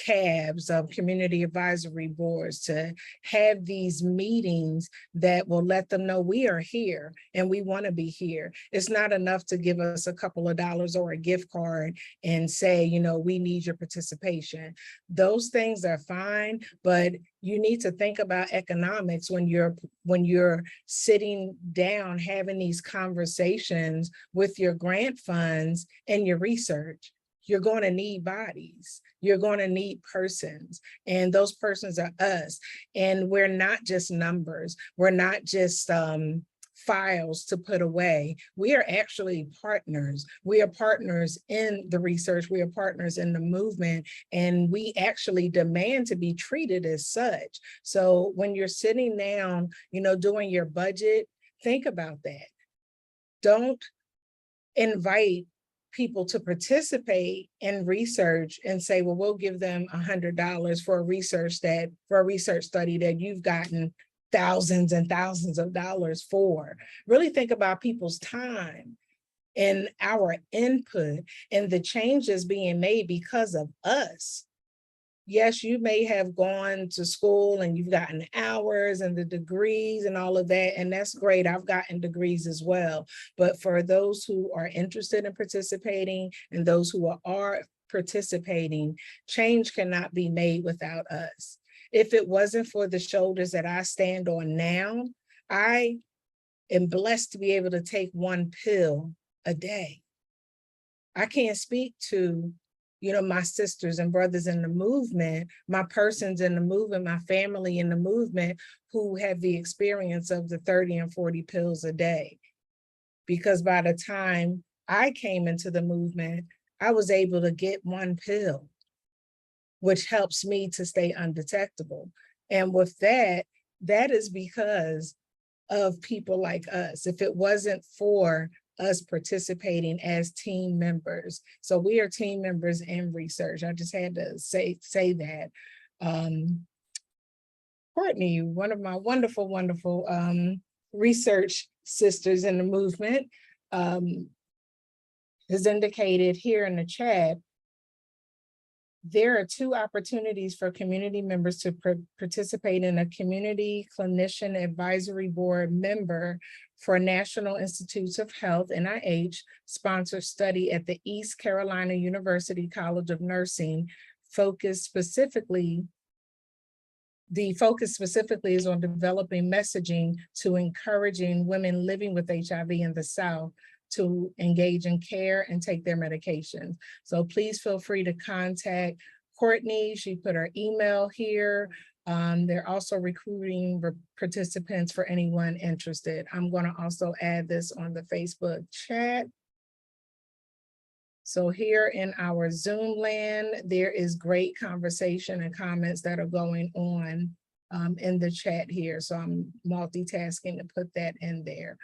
CABs, community advisory boards, to have these meetings that will let them know we are here and we want to be here. It's not enough to give us a couple of dollars or a gift card and say, we need your participation. Those things are fine, but you need to think about economics when you're sitting down having these conversations with your grant funds and your research. You're going to need bodies. You're going to need persons, and those persons are us. And we're not just numbers. We're not just files to put away. We are actually partners. We are partners in the research. We are partners in the movement, and we actually demand to be treated as such. So when you're sitting down, doing your budget, think about that. Don't invite people to participate in research and say, well, we'll give them $100 for a research study that you've gotten thousands and thousands of dollars for. Really think about people's time and our input and the changes being made because of us. Yes, you may have gone to school and you've gotten hours and the degrees and all of that, and that's great. I've gotten degrees as well. But for those who are interested in participating and those who are participating, change cannot be made without us. If it wasn't for the shoulders that I stand on now, I am blessed to be able to take one pill a day. I can't speak to my sisters and brothers in the movement, my persons in the movement, my family in the movement who have the experience of the 30 and 40 pills a day. Because by the time I came into the movement, I was able to get one pill, which helps me to stay undetectable. And with that is because of people like us. If it wasn't for us participating as team members. So we are team members in research. I just had to say that. Courtney, one of my wonderful, wonderful research sisters in the movement, has indicated here in the chat There are 2 opportunities for community members to participate in a Community Clinician Advisory Board member for National Institutes of Health, NIH, sponsored study at the East Carolina University College of Nursing. The focus specifically is on developing messaging to encouraging women living with HIV in the South to engage in care and take their medications. So please feel free to contact Courtney. She put her email here. They're also recruiting participants for anyone interested. I'm going to also add this on the Facebook chat. So here in our Zoom land, there is great conversation and comments that are going on in the chat here. So I'm multitasking to put that in there.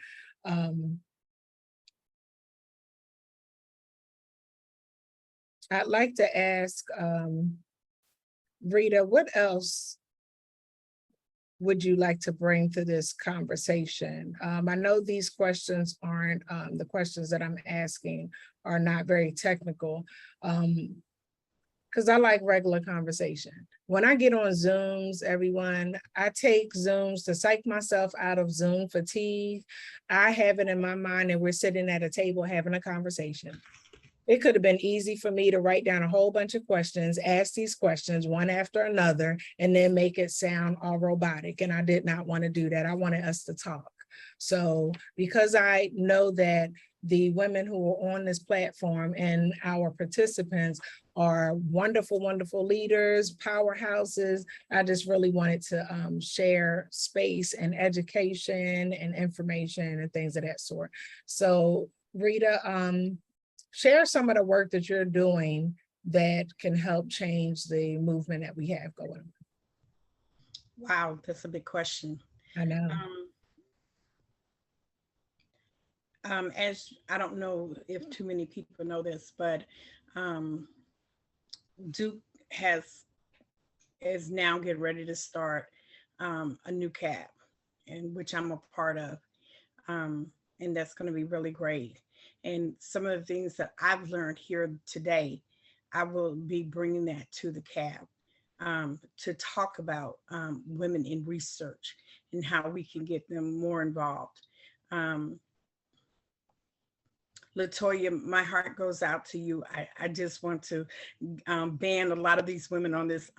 I'd like to ask Rita, what else would you like to bring to this conversation? I know these questions aren't, the questions that I'm asking are not very technical, because I like regular conversation. When I get on Zooms, everyone, I take Zooms to psych myself out of Zoom fatigue. I have it in my mind that we're sitting at a table having a conversation. It could have been easy for me to write down a whole bunch of questions, ask these questions one after another, and then make it sound all robotic. And I did not want to do that. I wanted us to talk. So because I know that the women who are on this platform and our participants are wonderful, wonderful leaders, powerhouses, I just really wanted to share space and education and information and things of that sort. So Rita, share some of the work that you're doing that can help change the movement that we have going on. Wow, that's a big question. I know. As I don't know if too many people know this, but Duke is now getting ready to start a new CAP, and which I'm a part of, and that's going to be really great. And some of the things that I've learned here today, I will be bringing that to the CAP to talk about women in research and how we can get them more involved. LaToya, my heart goes out to you. I just want to ban a lot of these women on this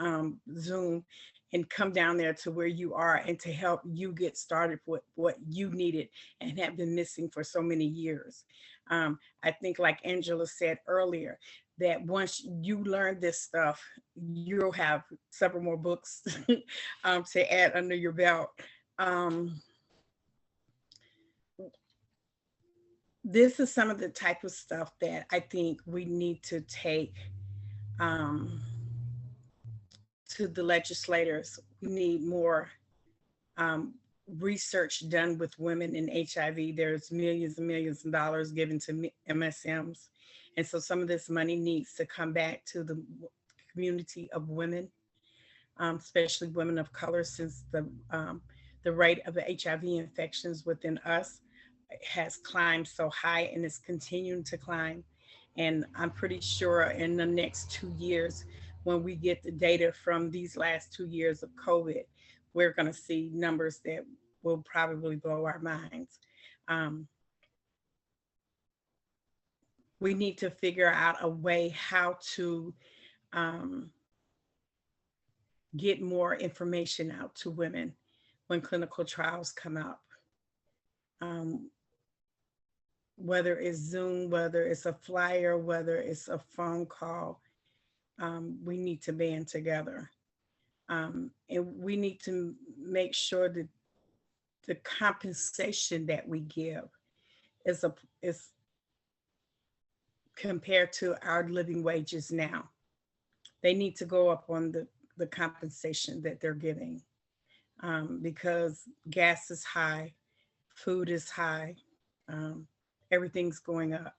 Zoom and come down there to where you are and to help you get started with what you needed and have been missing for so many years. I think, like Angela said earlier, that once you learn this stuff, you'll have several more books to add under your belt. This is some of the type of stuff that I think we need to take to the legislators. We need more research done with women in HIV. There's millions and millions of dollars given to MSMs. And so some of this money needs to come back to the community of women, especially women of color, since the rate of HIV infections within us has climbed so high and is continuing to climb. And I'm pretty sure in the next 2 years, when we get the data from these last 2 years of COVID, we're going to see numbers that will probably blow our minds. We need to figure out a way how to get more information out to women when clinical trials come up. Whether it's Zoom, whether it's a flyer, whether it's a phone call, we need to band together. And we need to make sure that the compensation that we give is compared to our living wages now. They need to go up on the compensation that they're giving, because gas is high, food is high, everything's going up.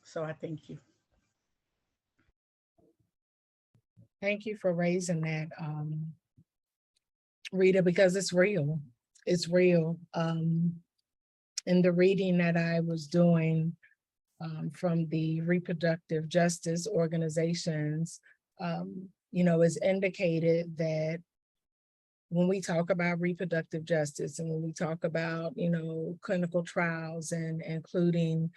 So I thank you. Thank you for raising that, Rita, because it's real. It's real. In the reading that I was doing, from the reproductive justice organizations, is indicated that when we talk about reproductive justice and when we talk about, clinical trials and including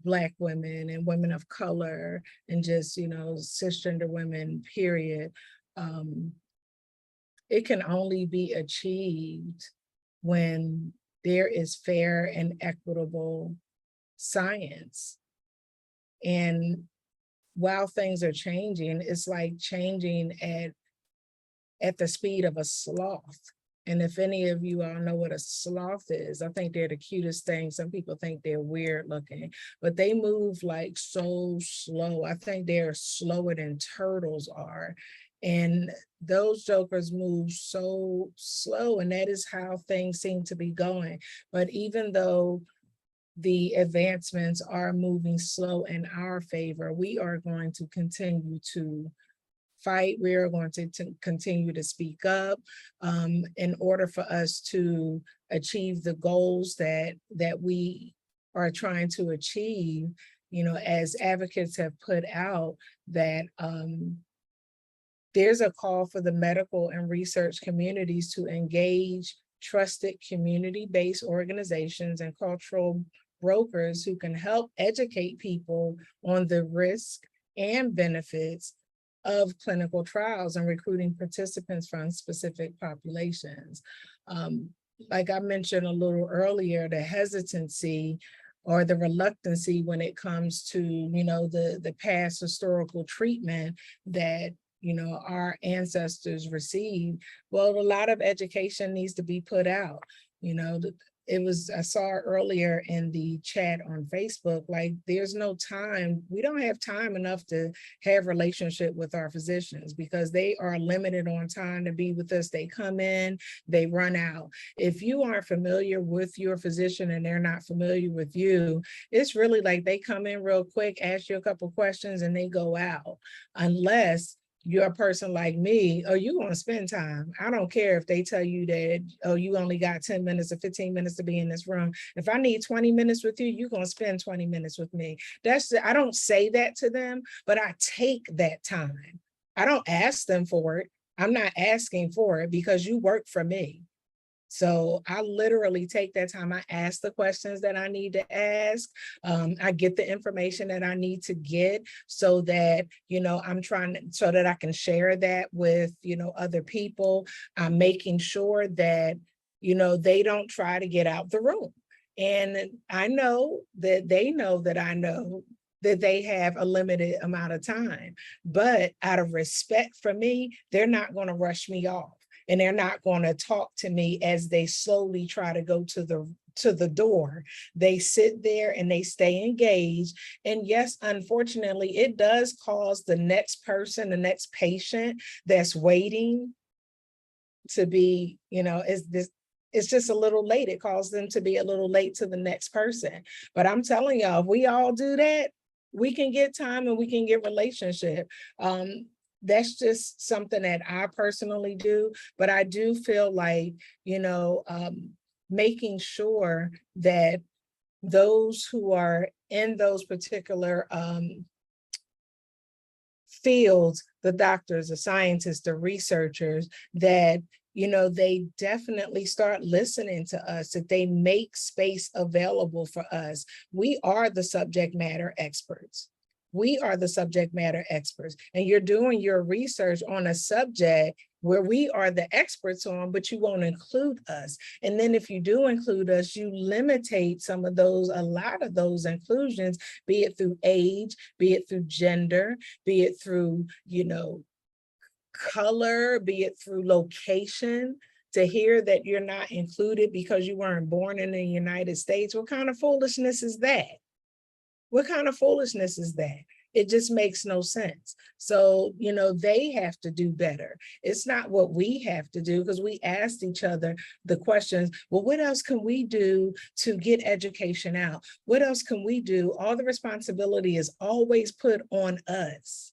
Black women and women of color and just, cisgender women, period, it can only be achieved when there is fair and equitable science. And while things are changing, it's like changing at the speed of a sloth. And if any of you all know what a sloth is, I think they're the cutest thing. Some people think they're weird looking, but they move like so slow. I think they're slower than turtles are. And those jokers move so slow, and that is how things seem to be going. But even though the advancements are moving slow in our favor, we are going to continue to fight. We are going to continue to speak up in order for us to achieve the goals that we are trying to achieve. As advocates have put out, that there's a call for the medical and research communities to engage trusted community-based organizations and cultural brokers who can help educate people on the risk and benefits of clinical trials and recruiting participants from specific populations. Like I mentioned a little earlier, the hesitancy or the reluctancy when it comes to, the past historical treatment that our ancestors received. Well, a lot of education needs to be put out. I saw earlier in the chat on Facebook, like there's no time. We don't have time enough to have relationship with our physicians because they are limited on time to be with us. They come in, they run out. If you aren't familiar with your physician and they're not familiar with you, it's really like they come in real quick, ask you a couple questions and they go out. Unless you're a person like me, you want to spend time. I don't care if they tell you that, you only got 10 minutes or 15 minutes to be in this room. If I need 20 minutes with you, you're going to spend 20 minutes with me. I don't say that to them, but I take that time. I don't ask them for it. I'm not asking for it because you work for me. So I literally take that time. I ask the questions that I need to ask. I get the information that I need to get so that, so that I can share that with, other people. I'm making sure that, they don't try to get out the room. And I know that they know that I know that they have a limited amount of time, but out of respect for me, they're not going to rush me off. And they're not going to talk to me as they slowly try to go to the door. They sit there and they stay engaged. And yes, unfortunately, it does cause the next person, the next patient that's waiting to be, it's just a little late. It caused them to be a little late to the next person. But I'm telling y'all, if we all do that, we can get time and we can get relationship. That's just something that I personally do, but I do feel like, making sure that those who are in those particular fields, the doctors, the scientists, the researchers, that, they definitely start listening to us, that they make space available for us. We are the subject matter experts. We are the subject matter experts, and you're doing your research on a subject where we are the experts on, but you won't include us. And then if you do include us, you limitate a lot of those inclusions, be it through age, be it through gender, be it through, color, be it through location. To hear that you're not included because you weren't born in the United States, what kind of foolishness is that? What kind of foolishness is that? It just makes no sense. So, they have to do better. It's not what we have to do, because we asked each other the questions, well, what else can we do to get education out? What else can we do? All the responsibility is always put on us.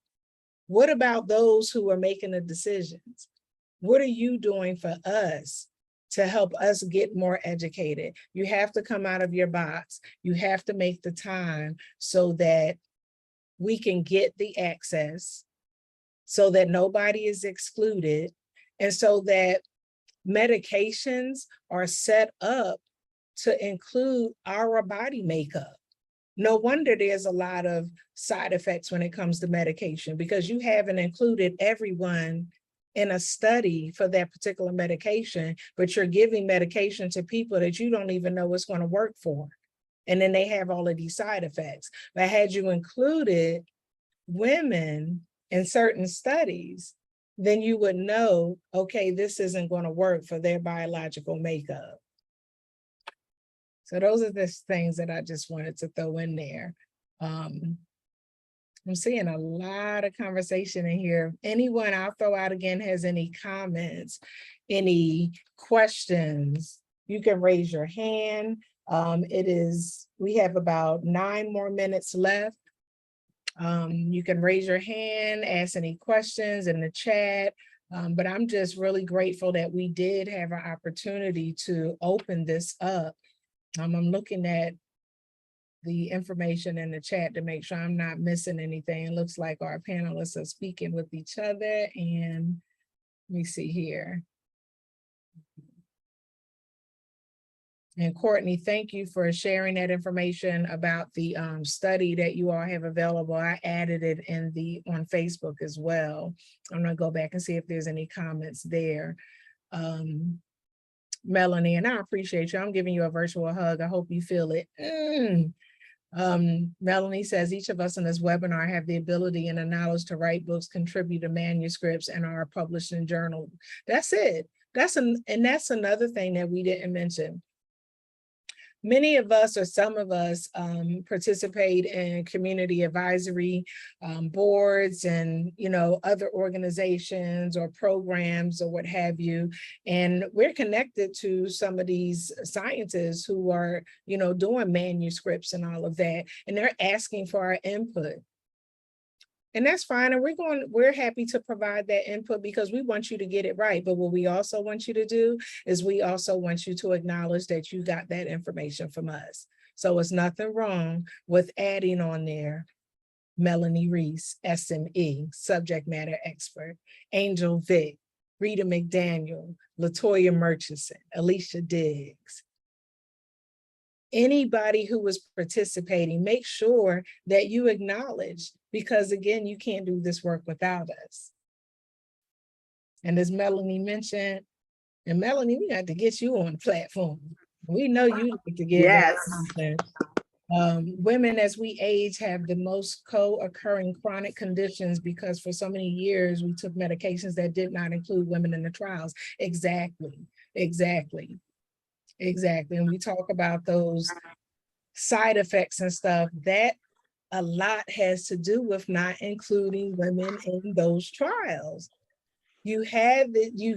What about those who are making the decisions? What are you doing for us to help us get more educated. You have to come out of your box. You have to make the time so that we can get the access, so that nobody is excluded, and so that medications are set up to include our body makeup. No wonder there's a lot of side effects when it comes to medication, because you haven't included everyone in a study for that particular medication, but you're giving medication to people that you don't even know what's going to work for. And then they have all of these side effects. But had you included women in certain studies, then you would know, okay, this isn't going to work for their biological makeup. So those are the things that I just wanted to throw in there. I'm seeing a lot of conversation in here. Anyone I'll throw out again has any comments, any questions, you can raise your hand. We have about 9 more minutes left. You can raise your hand, ask any questions in the chat. But I'm just really grateful that we did have an opportunity to open this up. I'm looking at the information in the chat to make sure I'm not missing anything. It looks like our panelists are speaking with each other, and let me see here. And Courtney, thank you for sharing that information about the study that you all have available. I added it on Facebook as well. I'm gonna go back and see if there's any comments there. Melanie, and I appreciate you. I'm giving you a virtual hug. I hope you feel it. Melanie says, each of us in this webinar have the ability and the knowledge to write books, contribute to manuscripts, and are published in journals. That's it. And that's another thing that we didn't mention. Many of us, or some of us, participate in community advisory boards and, other organizations or programs or what have you. And we're connected to some of these scientists who are, doing manuscripts and all of that. And they're asking for our input. And that's fine. And we're happy to provide that input because we want you to get it right. But what we also want you to do is we also want you to acknowledge that you got that information from us. So it's nothing wrong with adding on there Melanie Reese, SME, subject matter expert, Angel Vick, Rita McDaniel, LaToya Murchison, Alicia Diggs. Anybody who was participating, make sure that you acknowledge, because again, you can't do this work without us. And as Melanie mentioned, and Melanie, we got to get you on the platform. We know you like to get Yes. content. Women as we age have the most co-occurring chronic conditions because for so many years we took medications that did not include women in the trials. Exactly. And we talk about those side effects and stuff, that a lot has to do with not including women in those trials. You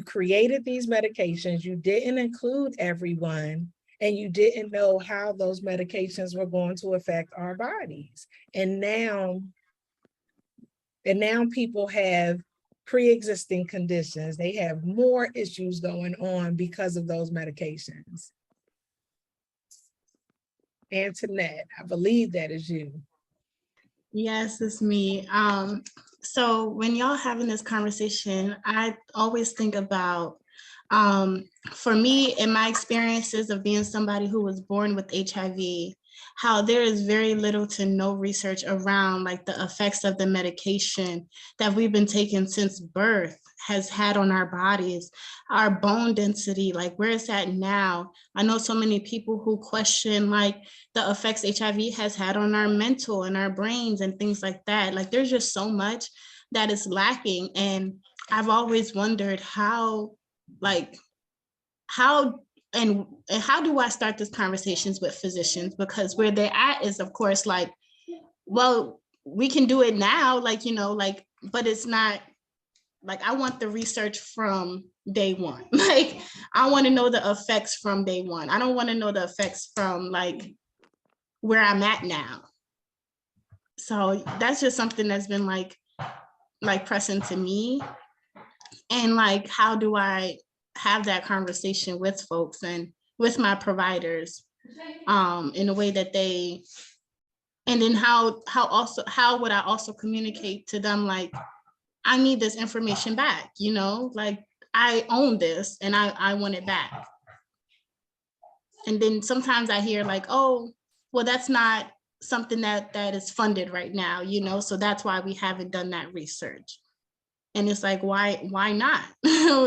created these medications, you didn't include everyone, and you didn't know how those medications were going to affect our bodies. And now people have pre-existing conditions. They have more issues going on because of those medications. Antoinette, I believe that is you. Yes, it's me. So when y'all having this conversation, I always think about, for me, in my experiences of being somebody who was born with HIV, how there is very little to no research around like the effects of the medication that we've been taking since birth has had on our bodies, our bone density, like where it's at now. I know so many people who question like the effects HIV has had on our mental and our brains and things like that. Like there's just so much that is lacking. And I've always wondered how do I start these conversations with physicians? Because where they're at is of course like, well, we can do it now, but it's not, like I want the research from day one. Like I want to know the effects from day one. I don't want to know the effects from like where I'm at now. So that's just something that's been like pressing to me. And like, how do I have that conversation with folks and with my providers in a way that they, and then how would I also communicate to them, like, I need this information back, you know, like I own this and I want it back. And then sometimes I hear like, oh, well, that's not something that is funded right now, you know, so that's why we haven't done that research. And it's like, why not?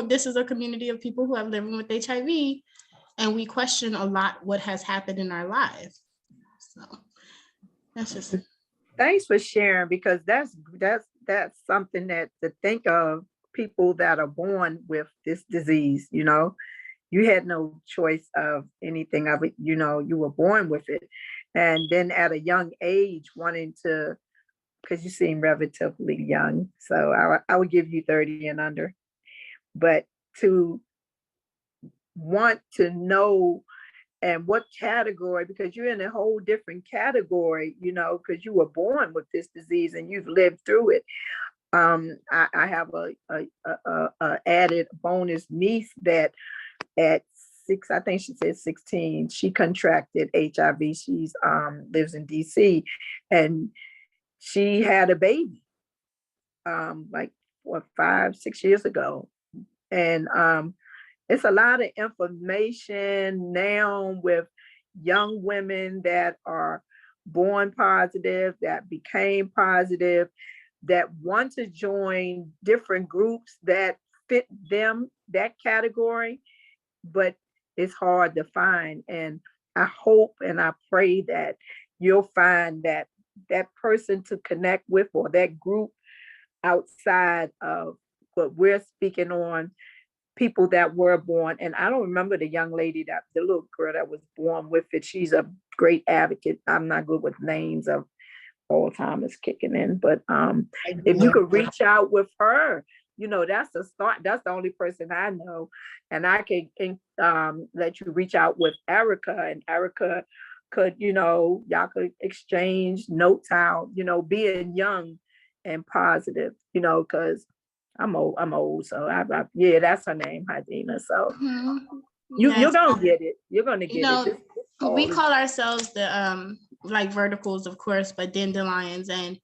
This is a community of people who have living with HIV, and we question a lot what has happened in our lives. So that's just. Thanks for sharing, because that's something that to think of, people that are born with this disease, you know, you had no choice of anything of it, you know, you were born with it. And then at a young age, wanting to, because you seem relatively young, so I would give you 30 and under, but to want to know and what category, because you're in a whole different category, you know, because you were born with this disease and you've lived through it. I have a added bonus niece that at 6, I think she said 16, she contracted HIV. She's lives in DC, and she had a baby like 5-6 years ago. And it's a lot of information now with young women that are born positive, that became positive, that want to join different groups that fit them, that category, but it's hard to find. And I hope and I pray that you'll find that person to connect with, or that group outside of what we're speaking on, people that were born. And I don't remember the young lady, the little girl that was born with it. She's a great advocate. I'm not good with names of Alzheimer's kicking in, but if you could reach out with her, you know, that's a start. That's the only person I know. And I can let you reach out with Erica, and Erica could, you know, y'all could exchange notes out, you know, being young and positive, you know, because I'm old. So yeah, that's her name, Hadina. So you're gonna get it. You're gonna get it. We call ourselves the like verticals, of course, but dandelions. And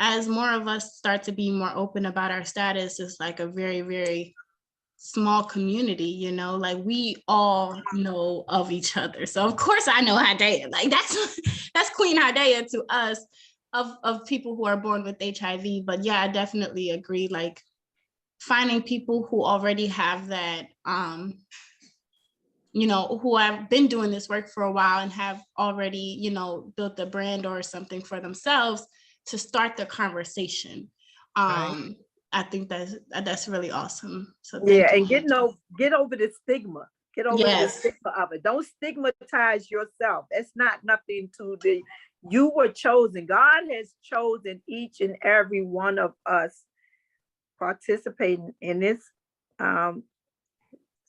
as more of us start to be more open about our status, it's like a very, very small community, you know, like we all know of each other. So of course I know Hadea, like that's Queen Hadea to us of people who are born with HIV. But yeah, I definitely agree, like finding people who already have that, you know, who have been doing this work for a while and have already, you know, built a brand or something for themselves to start the conversation. Right. I think that's really awesome. So yeah, and get over the stigma. Get over the Yes. stigma of it. Don't stigmatize yourself. That's not nothing to the, you were chosen. God has chosen each and every one of us participating in this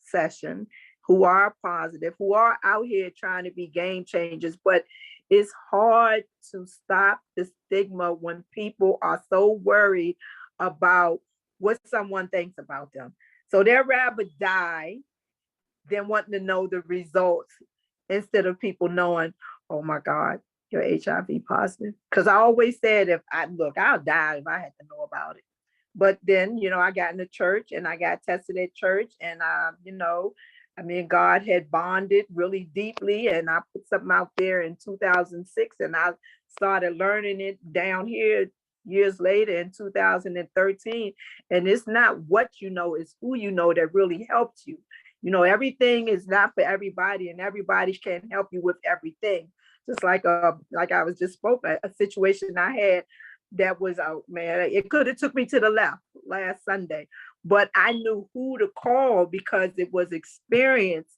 session, who are positive, who are out here trying to be game changers. But it's hard to stop the stigma when people are so worried about what someone thinks about them. So they'd rather die than wanting to know the results, instead of people knowing, oh my God, you're HIV positive. Because I always said, I'll die if I had to know about it. But then, you know, I got in the church and I got tested at church, and you know, I mean, God had bonded really deeply, and I put something out there in 2006, and I started learning it down here years later in 2013. And it's not what you know, it's who you know that really helped you. You know, everything is not for everybody, and everybody can't help you with everything. Just like I was just spoke, a situation I had that was, man, it could have took me to the left last Sunday, but I knew who to call because it was experience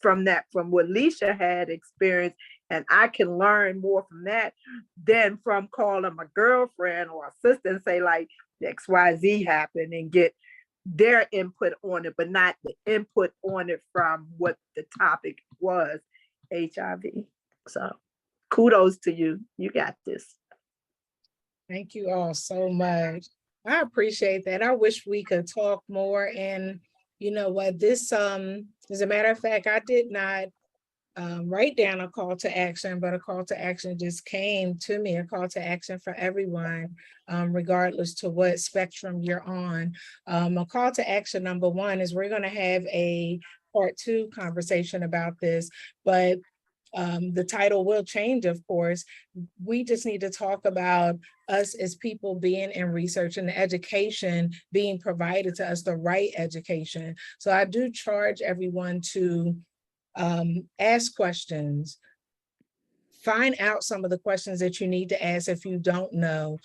from what Alicia had experienced. And I can learn more from that than from calling my girlfriend or a sister and say like XYZ happened and get their input on it, but not the input on it from what the topic was, HIV. So kudos to you. You got this. Thank you all so much. I appreciate that. I wish we could talk more in You know what, this, as a matter of fact, I did not write down a call to action, but a call to action just came to me, a call to action for everyone, regardless to what spectrum you're on. A call to action number one is we're gonna have a part two conversation about this, but the title will change, of course. We just need to talk about us as people being in research and the education being provided to us, the right education. So I do charge everyone to ask questions, find out some of the questions that you need to ask if you don't know.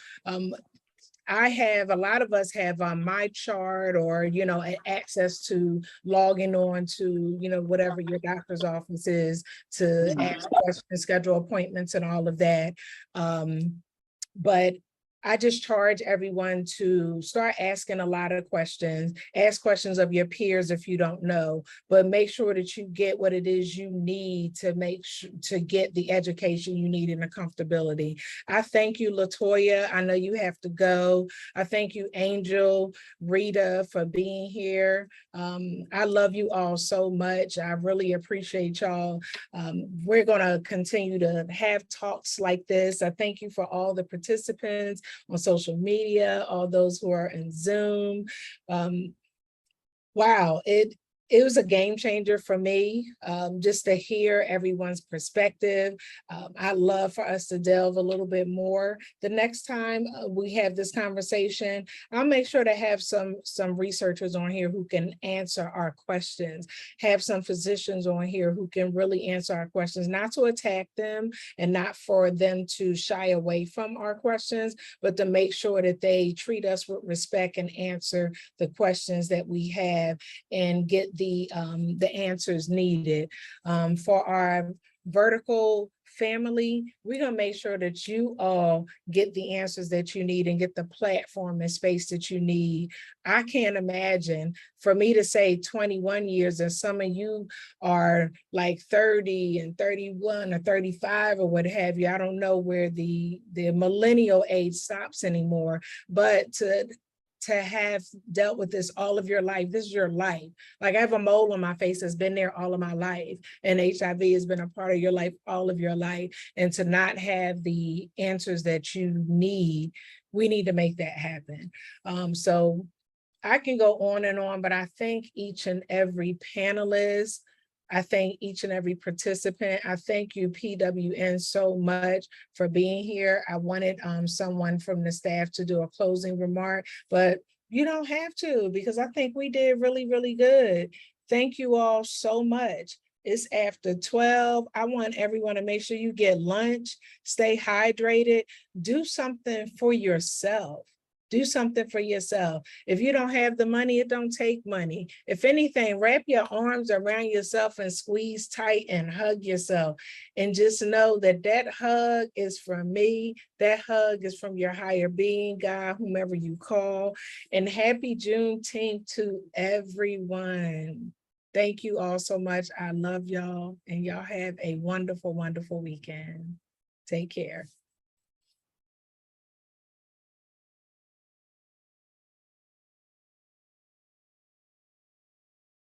A lot of us have my chart or, you know, access to logging on to, you know, whatever your doctor's office is to ask questions, schedule appointments and all of that. But I just charge everyone to start asking a lot of questions, ask questions of your peers if you don't know, but make sure that you get what it is you need to to get the education you need and the comfortability. I thank you, LaToya. I know you have to go. I thank you, Angel, Rita, for being here. I love you all so much. I really appreciate y'all. We're gonna continue to have talks like this. I thank you for all the participants on social media, all those who are in Zoom. Wow, it was a game changer for me, just to hear everyone's perspective. I'd love for us to delve a little bit more. The next time we have this conversation, I'll make sure to have some researchers on here who can answer our questions, have some physicians on here who can really answer our questions, not to attack them and not for them to shy away from our questions, but to make sure that they treat us with respect and answer the questions that we have and get the answers needed. For our vertical family, we're gonna make sure that you all get the answers that you need and get the platform and space that you need. I can't imagine for me to say 21 years and some of you are like 30 and 31 or 35 or what have you. I don't know where the millennial age stops anymore, but to have dealt with this all of your life, this is your life. Like I have a mole on my face that's been there all of my life, and HIV has been a part of your life all of your life. And to not have the answers that you need, we need to make that happen. So I can go on and on, but I thank each and every panelist. I thank each and every participant. I thank you, PWN, so much for being here. I wanted someone from the staff to do a closing remark, but you don't have to, because I think we did really, really good. Thank you all so much. It's after 12. I want everyone to make sure you get lunch, stay hydrated, do something for yourself. Do something for yourself. If you don't have the money, it don't take money. If anything, wrap your arms around yourself and squeeze tight and hug yourself. And just know that that hug is from me. That hug is from your higher being, God, whomever you call. And happy Juneteenth to everyone. Thank you all so much. I love y'all, and y'all have a wonderful, wonderful weekend. Take care.